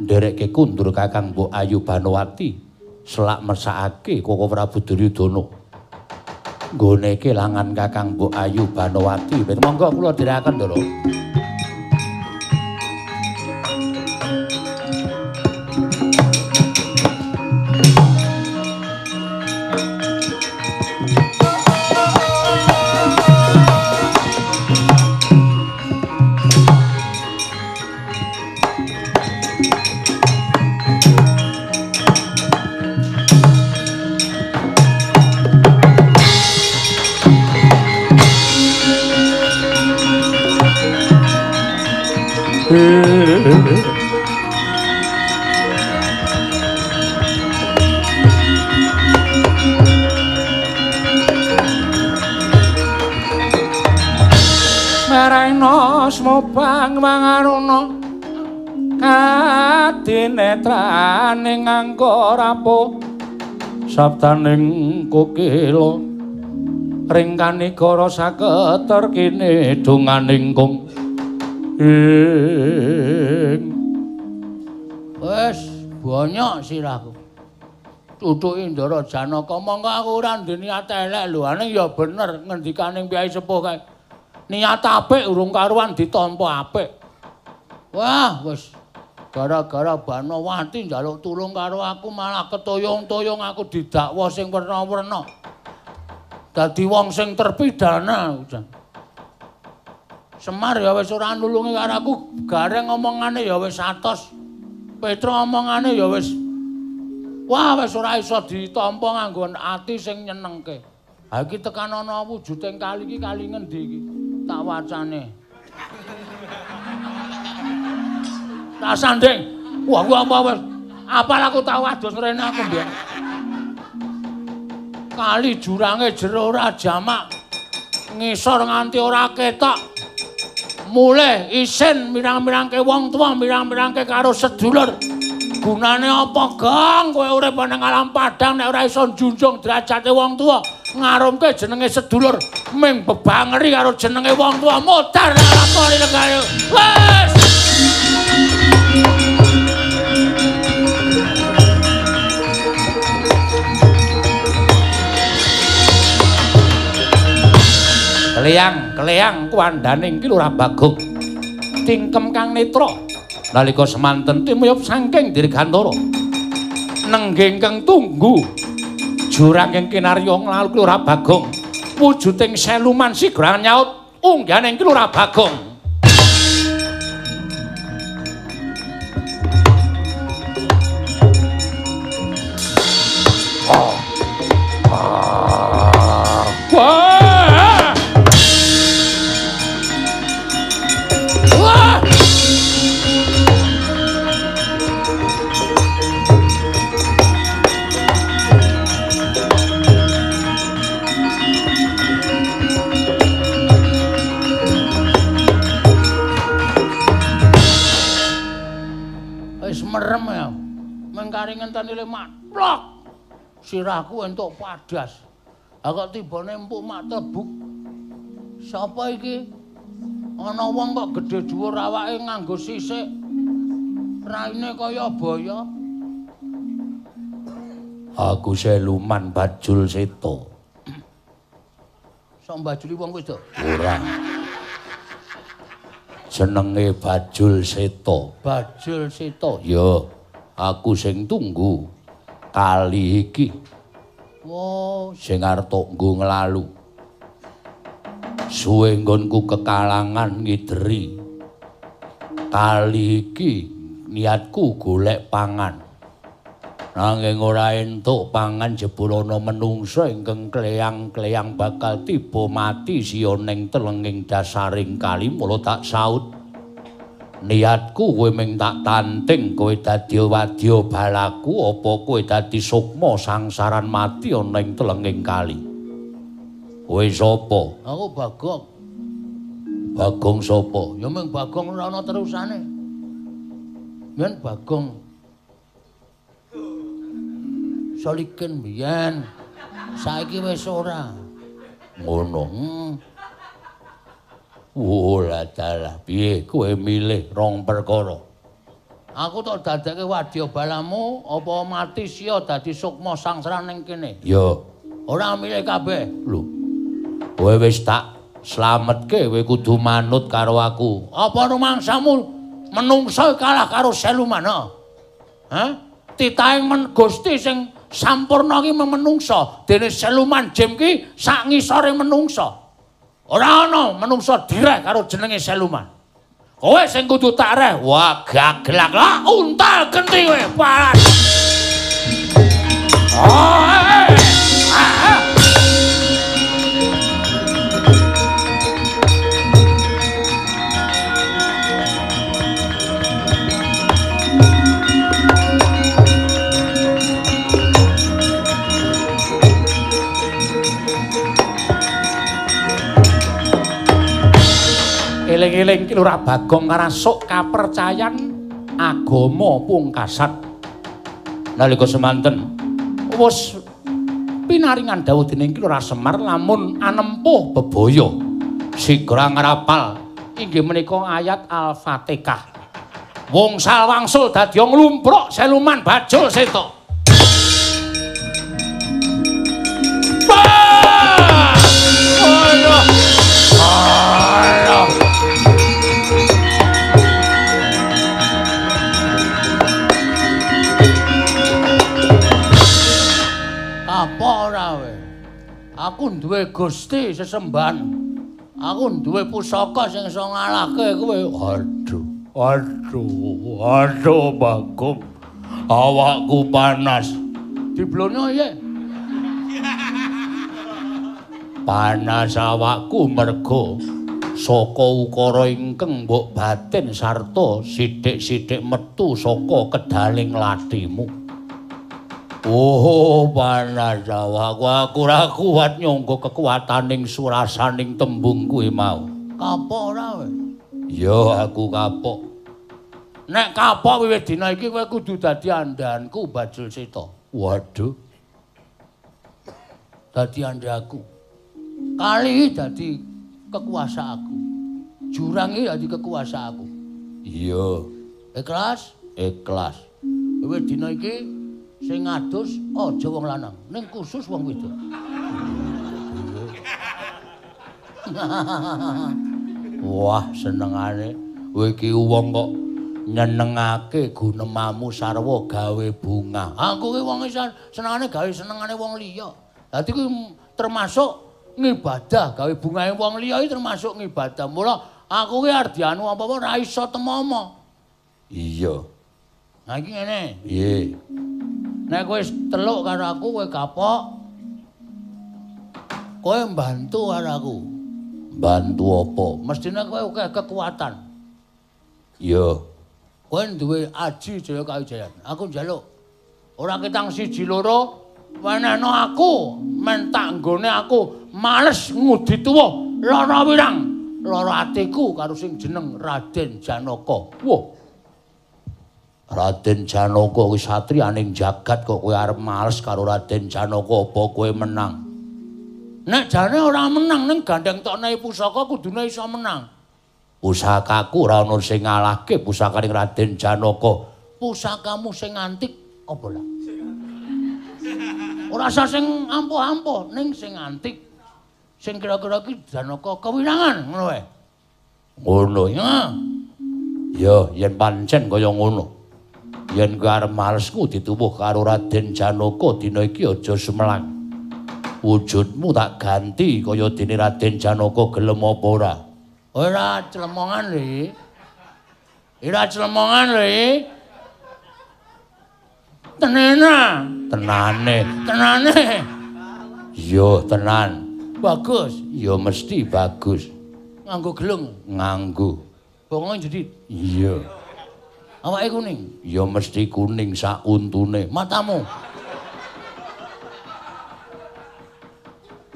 Nderekke kundur Kakang Mbok Ayu Banowati selak mersakake Koko Prabu Duryudana. Nggone kelangan Kakang Mbok Ayu Banowati. Monggo kula dherekaken Ndara. Maraina smopang mangarono kadinetraning angka rapuh sabdaning kokila ringkani kara saketer kene donganing kong wis banyak sirahku tutuki Ndara Janaka mongko aku ora ndek niat elek lho ane ya bener ngendikaning Kyai Sepuh kae niat apik urung karuan ditampa apik wah wis gara-gara Banowati njaluk tulung karo aku malah ketoyong-toyong aku didakwa sing werna-werna dadi wong sing terpidana Semar ya wis ora nulungi karo aku, Gareng omongane ya wis atos. Petro omongane ya wis wah wis ora iso ditampa nganggo ati sing nyenengke. Ha iki tekan ana wujuding kali iki kali ngendi iki? Tak wacane. Tak sanding. Wah apa wis. Apal aku tau adus rene aku mbiyen. Kali jurange jero ora jamak. Ngisor nganti ora ketok. Mulih isin mirang-mirangke wong tuwa, mirang-mirangke karo sedulur. Gunane apa, Gong? Kowe urip nang alam padang nek ora iso njunjung derajate wong tuwa, ngarumke jenenge sedulur, ming bebangeri karo jenenge wong tuwa, modar lakoni negara. Wes! Keleang kuwandaning ki Lurah Bagong. Tingkem Kang Netra nalika semanten timuyup saking Dirgantara. Nengging kang tunggu juranging kinarya nglalu Lurah Bagong. Wujuding seluman sigra nyaut ungganing ki Lurah Bagong. Merem ya, mengkari ngenteni lemak, plok, sirahku entuk padas, agak tibane empuk mak tebuk, siapa iki? Ana wong kok gede dhuwur awake nganggo sisik, raine kaya baya, Aku Seluman Bajul Seto. Sok mbajuli wong wedok. Ora. Jenenge Bajul Seto. Bajul Seto. Ya, aku sing tunggu kali iki. Oh, sing arep nggo nglalu. Suwe nggonku kekalangan ngideri. Kali iki niatku golek pangan. Nanging ora entuk pangan jebul ana menungsa ingkang kleyang-kleyang bakal tiba mati sia ning telenging dasaring kali mula tak saut. Niatku kowe mung tak tanting kowe dadi wadya balaku apa kowe dadi sukma sangsaran mati ana ing telenging kali. Kowe sapa? Aku Bagong. Bagong sapa? Ya mung Bagong ora ana terusane. Yen Bagong Solikin biyen. Saiki wis ora. Ngono. Ora dalah piye kowe milih rong perkara. Aku tok dadekke wadya balamu apa mati sia dadi sukma sangsaran ning kene. Ya, ora milih kabeh. Lho. Kowe wis tak slametke kowe kudu manut karo aku. Apa rumangsamu menungsa kalah karo Seluman, ha? Hah? Titaing Gusti sing sampurna ki menungsa, dene Seluman Jem ki sak ngisore menungsa. Ora ana menungsa direh karo jenenge Seluman. Kowe sing kudu tak reh. Wah, gaglak lah untal genti kowe, paras. Eling-eling ki Lurah Bagong ngrasuk kapercayan agama pungkasan. Nalika semanten wis pinaringan dawuh dening Ki Lurah Semar lamun anempuh bebaya sigra ngrapal inggih menika ayat Al-Fatihah. Wong salwangsul dadi nglumpruk Seluman Bajul Seto. Aku duwe Gusti sesembahan. Aku duwe pusaka sing iso ngalahke kowe. Aduh, Bagong. Awakku panas. Diblono ye. Panas awakku merga saka ukara ingkang mbok batin sarta sithik-sithik metu saka kedaling latimu. Oh, panas awakku, aku ora kuat nyangga kekuataning surasaning tembung kuwi mau. Kapok ora kowe? Ya, aku kapok. Nek kapok wiwit dina iki kowe kudu dadi andhanku Bajul Seto. Waduh. Dadi andhaku. Kali dadi kekuasaanku. Jurang iki dadi kekuasaanku. Iya. Ikhlas? Ikhlas. Wiwit dina iki sing ngadus aja wong lanang, ning khusus wong wedok. Wah, senengane kowe iki wong kok nyenengake gunemamu sarwa gawe bunga. Aku ki wong senengane gawe senengane wong liya. Dadi kuwi termasuk ngibadah, gawe bungae wong liya iki termasuk ngibadah. Mula aku ki arep dianu apa-apa ora iso temomo. Iya. Nah iki ngene. Piye? Nek kowe teluk karo aku kowe kapok. Kowe mbantu karo aku. Bantu apa? Mestine kowe akeh kekuatan. Iya. Kowe duwe aji Jaya Kawijayan. Aku njaluk. Ora ketang siji loro, wenehno aku, men tak nggone aku males ngudi tuwa, lara wirang, lara atiku karo sing jeneng Raden Janaka. Wah. Raden Janaka kuwi satriyaning jagat kok kowe arep males karo Raden Janaka apa kowe menang? Nek jane ora menang ning gandeng tokne pusaka kudune iso menang. Pusakaku ora ono sing ngalahke pusakaning Raden Janaka. Pusakamu sing antik apa lah? Ora usah sing ampuh-ampuh, ning sing antik. Sing kira-kira iki Janaka kewinangan ngono wae. Ngono ya. Ya, yen pancen kaya ngono. Yen kowe arep malesku dituwuh karo Raden Janaka dina iki aja semelang. Wujudmu tak ganti kaya dene Raden Janaka gelem apa ora? Ora clemongan lho. Ora clemongan lho. Tenane. Yo tenan. Bagus. Yo mesti bagus. Nganggo gelung, nganggo. Wong jadi iya. Awake kuning. Yo mesti kuning sak untune. Matamu.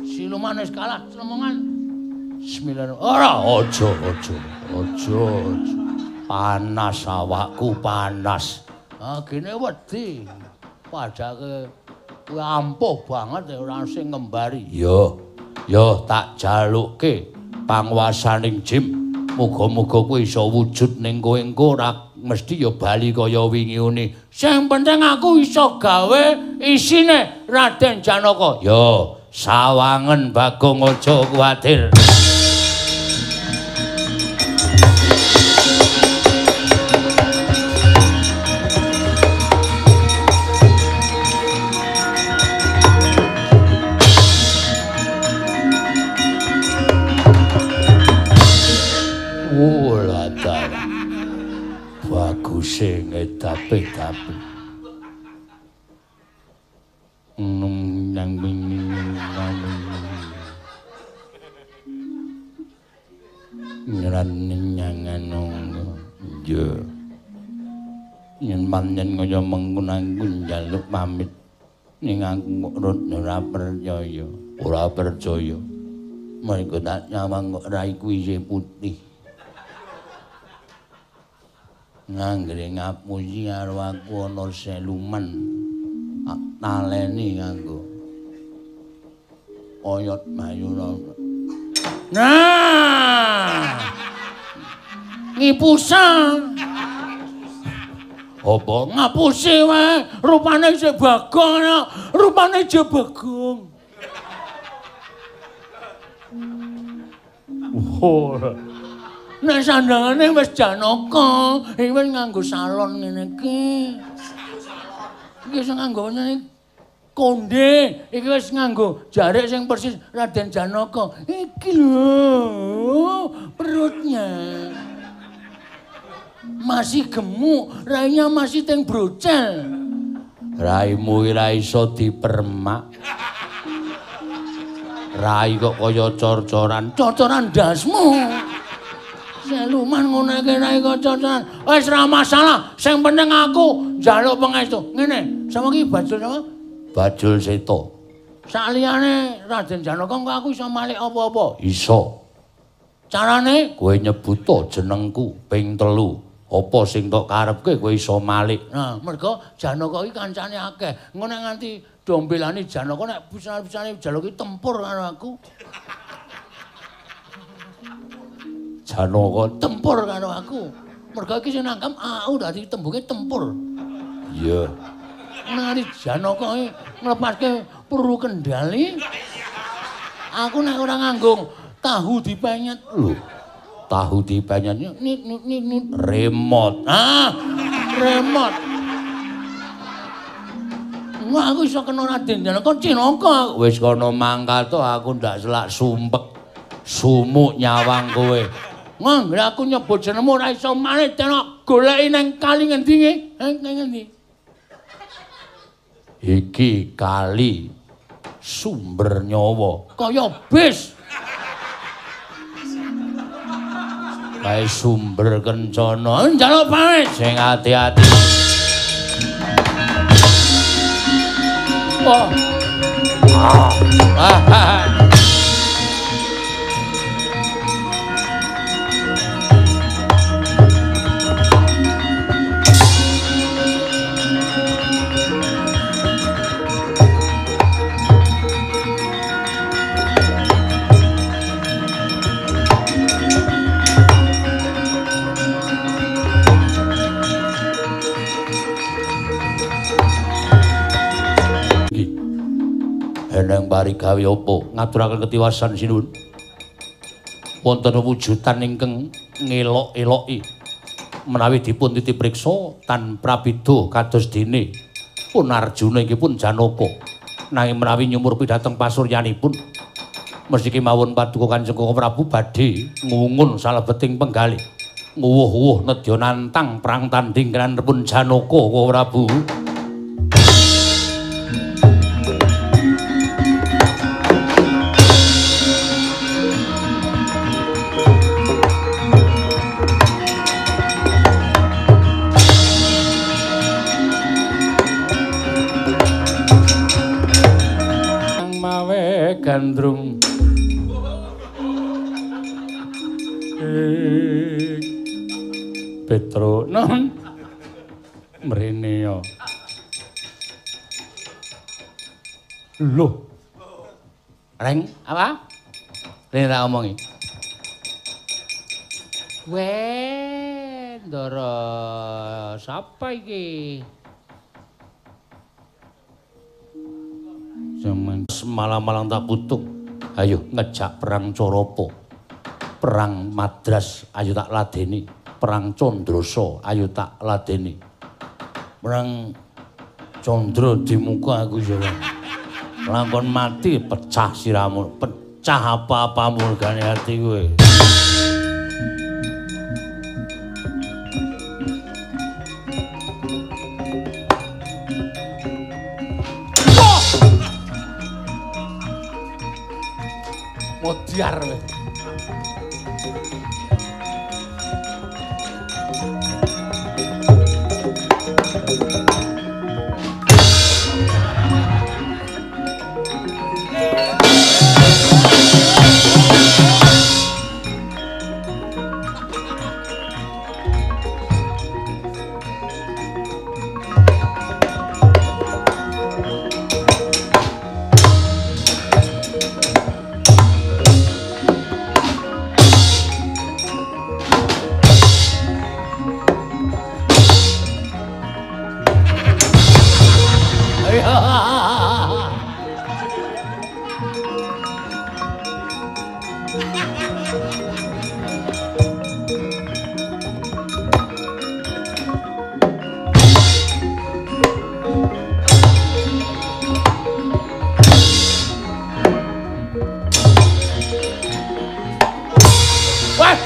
Siluman wis kalah clemongan. Bismillah. Ora aja. Panas awakku panas. Gene wedi. Padake kowe ampuh banget ora sing ngembari. Yo tak jalukke panguwasaning Jim. Muga-muga kowe iso wujud ning kowe engko ora mesti ya bali kaya wingi-wingi. Sing penting aku iso gawe isine Raden Janaka. Yo sawangen Bagong aja kuwatir. Baguse ngedape-dape. Yen pancen kaya mengkon aku njaluk pamit ning aku ora percaya. Ora percaya. Mergo tak nyawang kok rai kuwi isih putih. Nganggere ngapusi karo aku ana seluman. Taleni kanggo oyot mayura. Nah. Ngipusa. Apa ngapusi wae? Rupane isih Bagong, rupane je Bagong. Nek sandangane wis Janaka, iki wis nganggo salon ngene iki. Iki wis nganggo konde, iki wis nganggo jarik sing persis Raden Janaka. Iki lho perutnya. Masih gemuk, rainya masih teng brocel. Raimu ora iso dipermak. Rai kok kaya cor-coran dasmu. Seluman ngono iki rai kok cor-coran. Wis ora masalah, sing penting aku njaluk pangestu. Ngene, sama iki Bajul sapa? Bajul Seta. Saliyane Raden Janaka kok aku iso malik apa-apa? Iso. Carane kowe nyebuta jenengku ping 3. Apa sing tok karepke kowe iso malik. Nah, mergo Janaka iki kancane akeh. Engko nek nganti dombelani Janaka nek bisa-bisane jaluki tempur karo aku. Janaka tempur karo aku. Mergo iki sing nangkem aku dadi tembuke tempur. Iya. Nek Janaka iki nglepaske puru kendali. Aku nek ora nganggo tahu dipenyet lho. Tahu dipenyet remote. Remote. Wah, aku iso kena Raden Janaka Cinaka. Wis kono mangkat to aku ndak selak sumpek. Sumuk nyawang kowe. Nggih aku nyebut jenengmu ora iso maneh tenan goleki nang kali ngendi nggih? Nang ngendi? Iki kali Sumber Nyawa. Kaya bis. Kae Sumber Kencana. Njaluk pamit sing ati-ati. Oh. Eneng parigawe apa? Ngaturaken ketiwasan sinuwun. Wonten wujudan ingkang ngelok-eloki menawi dipun titipriksa tan prabida kados dene pun Arjuna inggih pun Janaka. Nanging menawi nyumur pidhateng pasuryanipun mesti kemawon paduka Kanjeng Prabu badhe ngungun salebeting penggalih. Nguwuh-uwuh nedya nantang perang tanding kananipun Janaka Prabu. Gandrung Petro non mrene yo lho Reng apa rene tak omongi Ndara sapa iki Jaman semalam-malam tak kutuk. Ayo ngejak perang Coropo. Perang Madras ayo tak ladeni. Perang Condroso ayo tak ladeni. Perang Condro di muka aku jalan. Langkon mati pecah siramu. Pecah apa-apa murgane hati gue. Modiar we.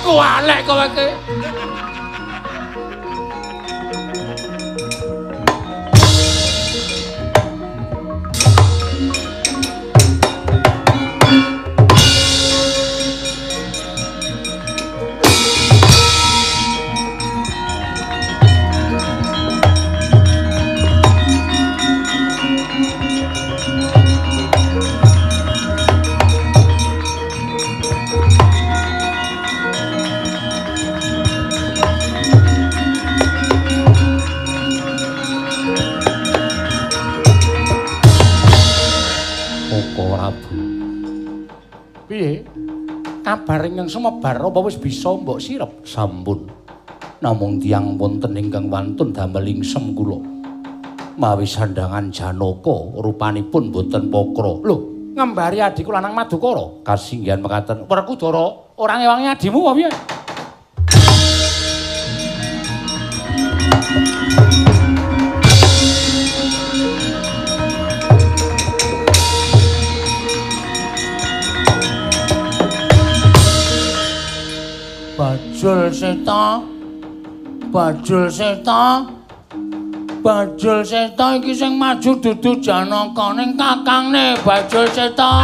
Kualek kowe iki. Kabar ingkang sumebar apa wis bisa mbok sirep? Sampun. Namung tiyang wonten ingkang wantun damel ingsem kula. Mawi sandhangan Janaka rupanipun boten pokra. Lho, ngembari adiku lanang Madukara. Kasinggihan mekaten. Werkudara, ora ngewangi adimu apa piye? Bajul Seta, Bajul Seta, Bajul Seta iki sing maju dudu Janaka ning kakangne Bajul Seta.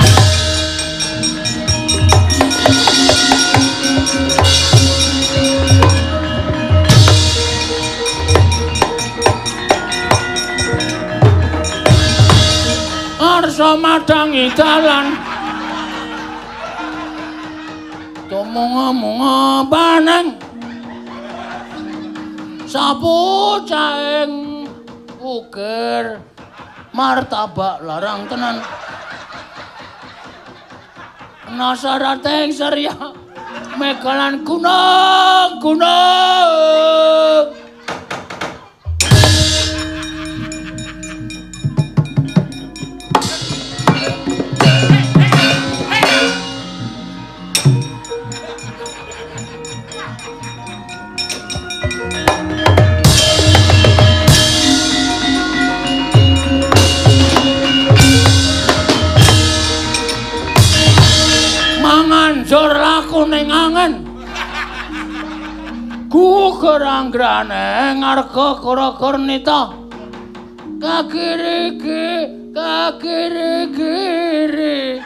Arsa madangi dalan Munga-munga paneng sapu caing ukir martabak larang tenan nasarating Surya megalan gunung-gunung Kugeranggrane ngarga kura-kurnita. Kakiri-kiri.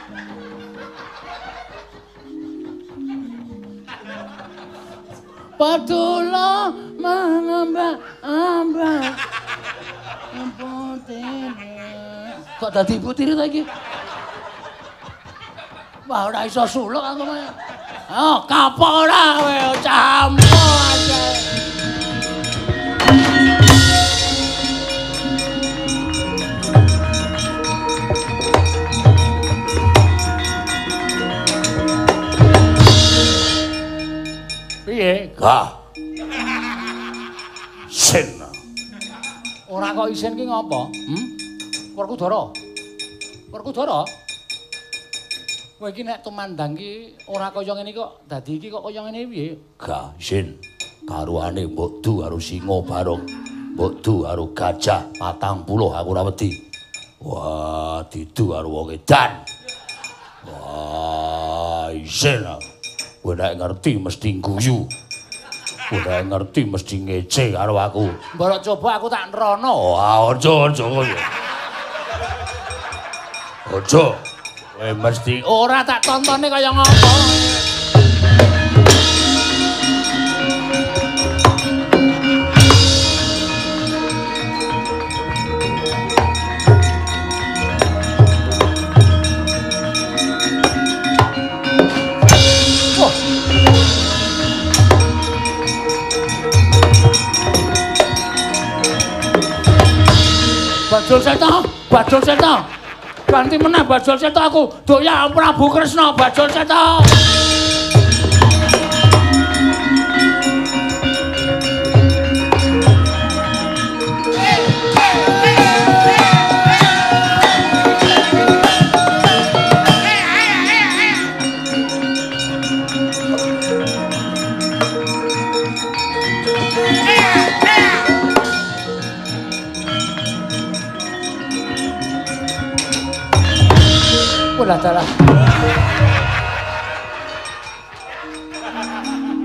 Padula mangamba-amba. Kok dadi putih ta iki? Wah, ora iso suluk aku mah. Oh, kapok ora kowe, campo aja. Piye? Gah. Sin. Ora kok isin ki ngopo? Werkudara. Werkudara? Kowe iki nek tumandang ki ora kaya ngene kok. Dadi iki kok kaya ngene piye? Gah, Sin. Karuane mbok du karo singa bareng. Mbok du karo gajah 40 aku ora wedi. Wah, didu karo wong edan. Wah, isin. Kowe nek ngerti mesti guyu. Kowe nek ngerti mesti ngece karo aku. Mbok coba aku tak nerono. Wah, aja. Aja. Kowe mesti Ora tak tontone kaya ngopo. Bajul Seta. Ganti meneh Bajul Seta aku. Doyak Prabu Kresna Bajul Seta. Dalah.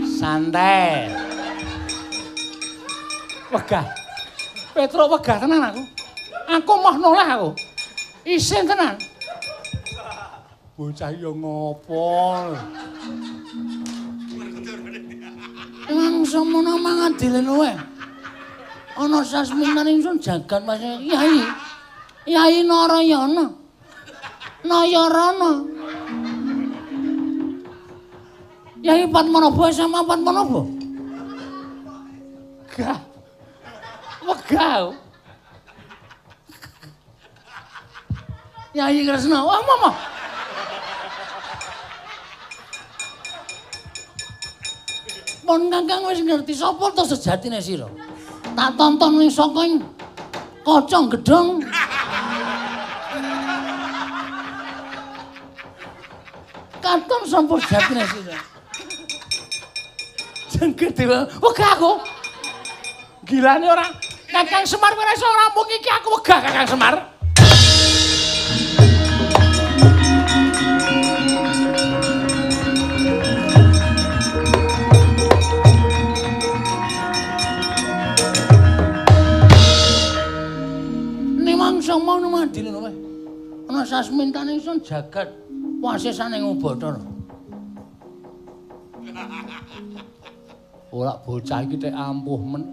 Santai. Wegah. Petro wegah tenan aku. Aku mah noleh aku. Isin tenan. Bocah ya ngopo? Emang semono mangadilen kowe. Ana sasmintan ingsun jagat Mas Yai Narayana. Nayarana. Yai Padmanaba sama Padmanaba. Gah. Wegah. Yai Kresna. Wah, mama. Pon Kakang wis ngerti sapa to sejatine sira. Tak tonton ning saka ing kaca gedhong. Katon sapa jatine sira. Jengket dewe. Wegah aku. Gilane ora. Kakang Semar ora iso rampung iki aku wegah Kakang Semar. Nimang somono madine kowe. Ana sasmintane ingsun jagat wasisaning Bathara. Ora bocah iki tek ampuh men.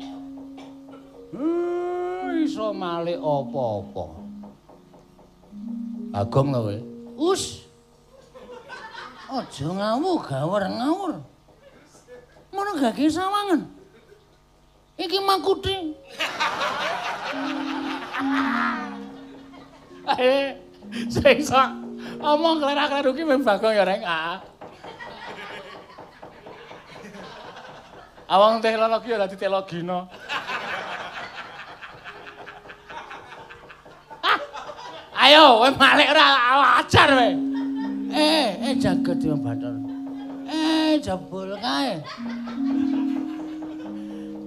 Iso malik apa-apa. Agong lho kowe. Us. Aja ngawur. Mono gage sawangan. Iki Makuthi. Sing sak omong klerak-kleru ki mung Bagong ya reng. Awang teknologi ora ditelogino. Ayo, kowe malik ora ajar kowe. Jagat Dewa Bathara. Jebul kae.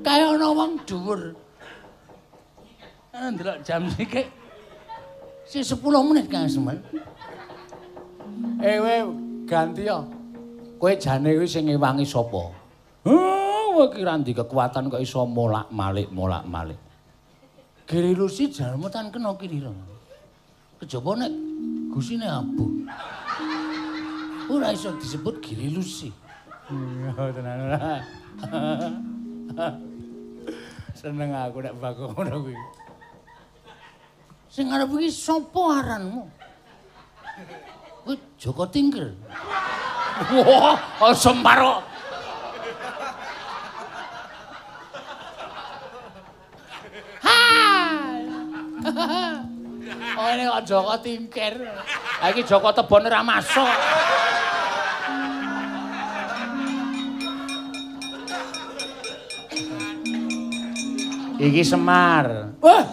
Kaya ana wong dhuwur. Ndelok jam iki. Si 10 menit Kang Semen. Kowe ganti ya. Kowe jane kuwi sing ngewangi sapa? kirandi kekuatan kok iso molak-malik. Giri Lusi jalmu tan kena kira. Kejaba nek gusine abu. Ora iso disebut Giri Lusi. Tenan ora. Seneng aku nek bakok ngono kuwi. Sing arep iki sapa aranmu? Kuwi Joko Tingkir. Wah, Semar kok. Oh ini kok Joko Tingkir. Iki Joko Tebon ora masuk. Iki Semar. Wah,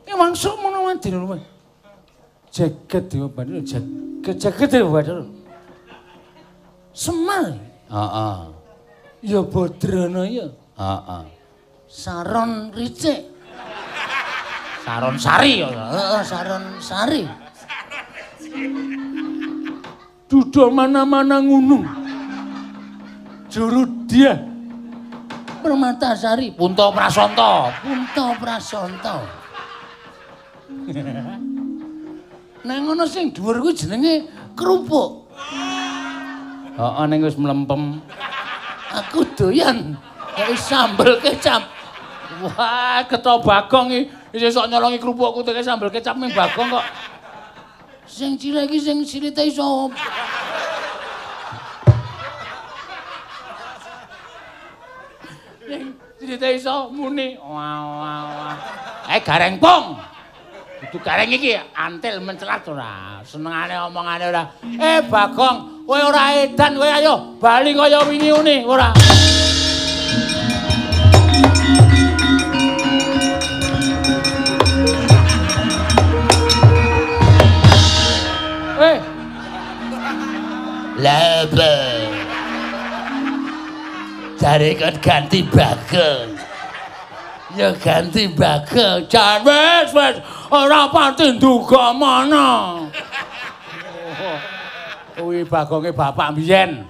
ini mangsuk menawan di rumah. Jagat Dewa Bathara, jagat Dewa Bathara. Semar. Heeh. Ya Badrana ya. Heeh. Saron Ricik. Saron Sari ya. Heeh, Saron Sari. Duda mana-mana ngunung. Juru dia. Permatasari, Punta Prasanta. Nang ngono sing dhuwur kuwi jenenge kerupuk. Heeh, ning wis mlempem. Aku doyan kaya sambel kecap. Wah, Ketha Bagong iki sok nyolongi kerupukku teke sambel kecap ning Bagong kok. Sing cilik iki sing silite iso. Silite iso muni. Wah. Gareng pong. Itu gareng iki antil mencelat ora. Senengane omongane ora. Bagong, kowe ora edan, kowe ayo bali kaya wingi ora. Lapa. Cari kan ganti Bagong. Ya ganti Bagong. Jangan wes. Ora pati nduga mana. Kuwi Bagonge bapak mbiyen.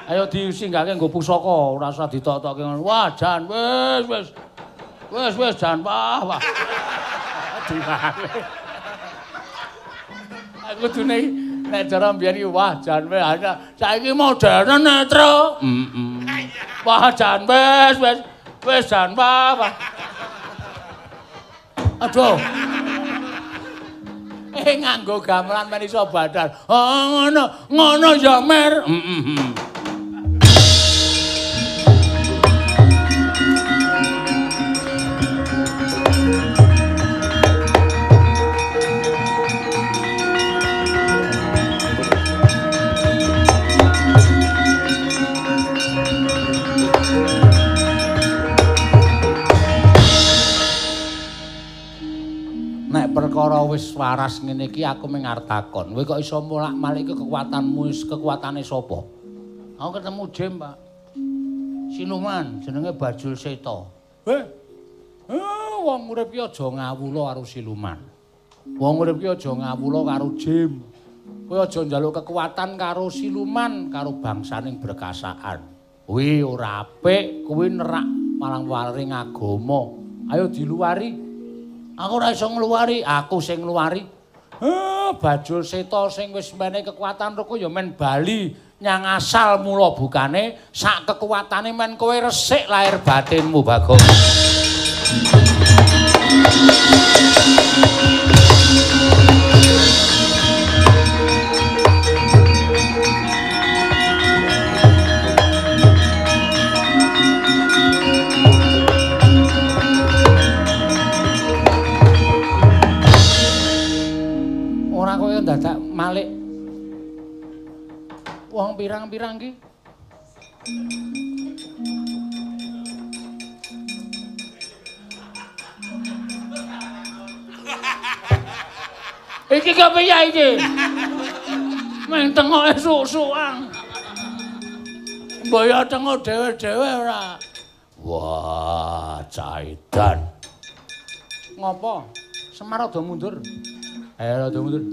Ayo disinggahke nggo pusaka, ora usah ditok-tokke ngono. Wah, jan wis. Wis jan wah. Diwale. Aku dune nek cara mbiyen iki wah jan wis. Saiki modern netro. Wah jan wis jan wah. Aduh. Nganggo gamelan men iso badar. Oh ngono ya Mer. Perkara wis waras ngene iki aku mung arep takon. Kowe kok iso molak-malik kekuatanmu, kekuatane sapa? Aku ketemu Jem, Pak. Siluman jenenge Bajul Seta. Wong urip ki aja ngawula karo siluman. Wong urip ki aja ngawula karo Jem. Kowe aja njaluk kekuatan karo siluman, karo bangsaning berkasaan. Kuwi ora apik, kuwi nerak malang-waring agama. Ayo diluwari. Aku ora iso ngluwari, aku sing ngluwari. Bajul Seta sing wis menehi kekuatan roko ya men bali nyang asal mula bukane sak kekuatane men kowe resik lahir batinmu Bagong. Dadak Malik wong pirang-pirang ki iki kepiye iki meng tengoke susuk-sukan mbaya tengok dhewe-dhewe ora wah caidan ngopo Semar rada mundur ayo rada mundur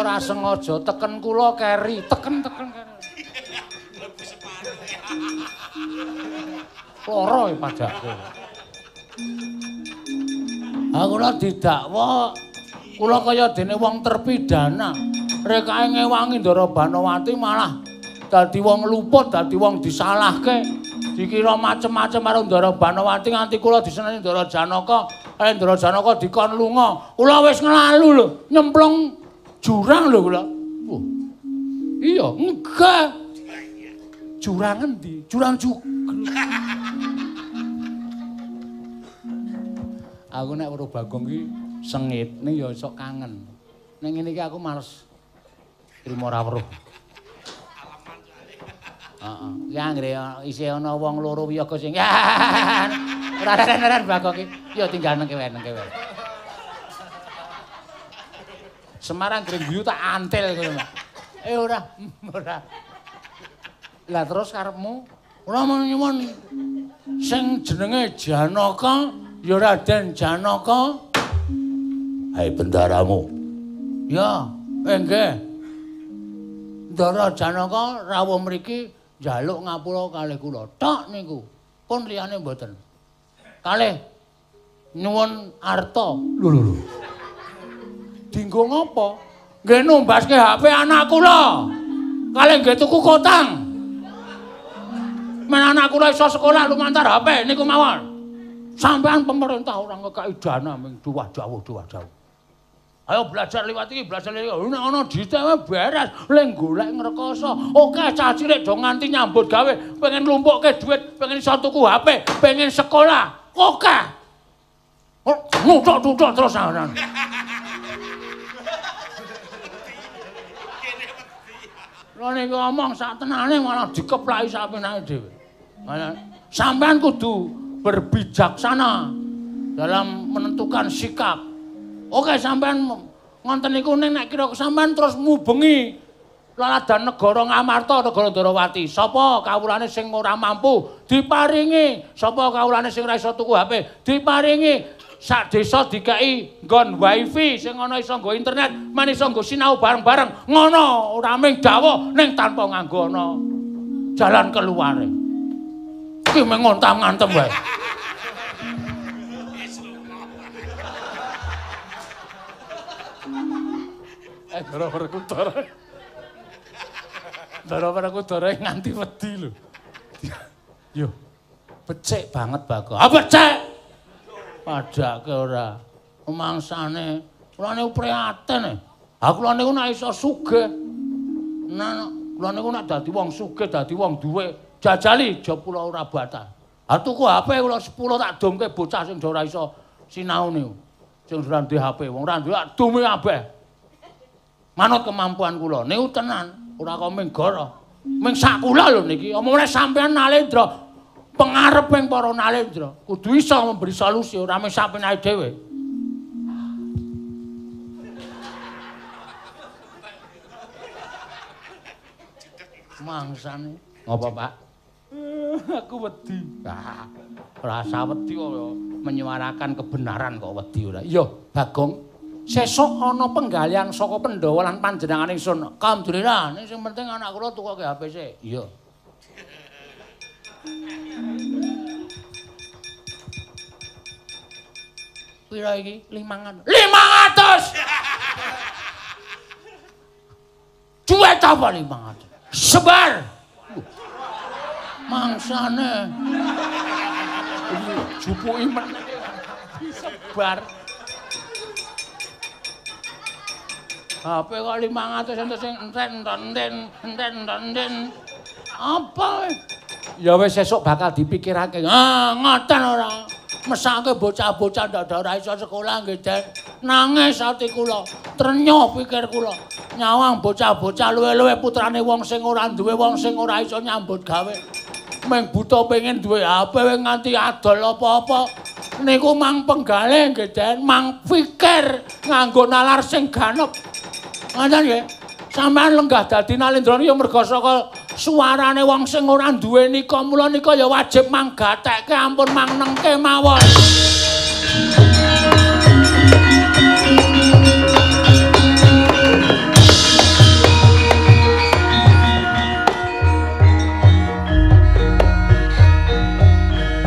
ora sengaja teken kula keri, teken keri. Loro e pajake. Aku ora didakwa. Kula kaya dene wong terpidana. Rekae ngewangi Ndara Banowati malah dadi wong luput, dadi wong disalahke. Dikira macem-macem karo Ndara Banowati nganti kula diseneni Ndara Janaka. Ndara Janaka dikon lunga. Kula wis nglalu lho, nyemplung jurang lho kula. Iya, enggak. Jurang endi? Jurang Jugel. Aku nek weruh Bagong ki sengit, ning ya sok kangen. Ning ngene iki aku males trimo ora weruh. Heeh. Ki anggere isih ana wong loro wiyaga sing ora Bagong ki. Ya tinggal nang kewen. Semarang Grengguyu tak antil ngono. Ora. Lah terus karepmu ora nyuwun sing jenenge Janaka, ya Raden Janaka. Hai bendaramu. Ya, nggih. Ndara Janaka rawuh mriki njaluk ngapura kalih kula. Tok niku. Pun liyane mboten. Kalih nyuwun arta. Lho. Dinggo ngapa? Nggih numbaske HP anak kula. Kalih nggih tuku kotang. Men anak kula iso sekolah lumantar HP niku mawon. Sampean pemerintah ora ngekaki dana ming duwah-dawuh. Ayo belajar liwat iki, belajar liwat. Nek ana ditewe beres, leng golek ngrekoso. Oke, cah cilik do nganti nyambut gawe, pengen lumpukke duit, pengen iso tuku HP, pengen sekolah. Oke. Nutuk terus ana. Lha niku ngomong sak tenane malah dikeplaki sapenake dhewe. Sampean kudu berbijaksana dalam menentukan sikap. Oke sampean ngonten niku nek kira sampean terus mubengi laladan negara Ngamarta, negara Ndarawati. Sapa kawulane sing ora mampu diparingi, sapa kawulane sing ora iso tuku HP diparingi. Sak desa dikai nggon wifi sing ana iso nggo internet, men iso nggo sinau bareng-bareng. Ngono ora mung dawuh ning tanpa nganggo ana jalan keluare. Iki mung ngontam-ngantem wae. Ndara Werkudara nganti wedi lho. Yo. Becik banget Bagong. Ah becik. Padake ora. Mangsane kulane prihatin. Ha kula niku nek iso sugih. Nah, kula niku nek dadi wong sugih, dadi wong duwe, jajali job kula ora batal. Ha tuku HP kula 10 tak domke bocah sing ora iso sinau niku. Sing ora duwe HP, wong ora duwe dume kabeh. Manut kemampuan kula niku tenan, ora kok ming goro. Ming sak kula lho niki. Omongane sampean Nalendra, pengareping para Nalendra kudu iso memberi solusi ora ming sapenake dhewe. Mangsane. Ngapa, Pak? Aku wedi. Ah, rasa wedi kok menyuarakan kebenaran kok wedi ora. Iya, Bagong. Sesuk ana penggalian saka Pandhawa lan panjenengan ingsun. Alhamdulillah, ning sing penting anak kula tukoke HP sik. Iya. Pira iki? 500. 500. Duit apa 500? Sebar. Mangsane. Jupuki meneh. Sebar. HP kok 500 entuk sing enten. Apa? Ya wis sesuk bakal dipikirake. Ah, ngoten ora. Mesake bocah-bocah ndak ora iso sekolah nggih, Den. Nangis ati kula, trenyuh pikir kula. Nyawang bocah-bocah luwe-luwe putrane wong sing ora duwe, wong sing ora iso nyambut gawe. Meng buta pengen duwe HP nganti adol apa-apa. Niku mang penggalih nggih, Den. Mang pikir nganggo nalar sing ganep. Ngoten nggih. Sampeyan lenggah dadi Nalendra ya merga saka suarane wong sing ora duwe nika, mula nika ya wajib manggatekke ampun mang nengke mawon.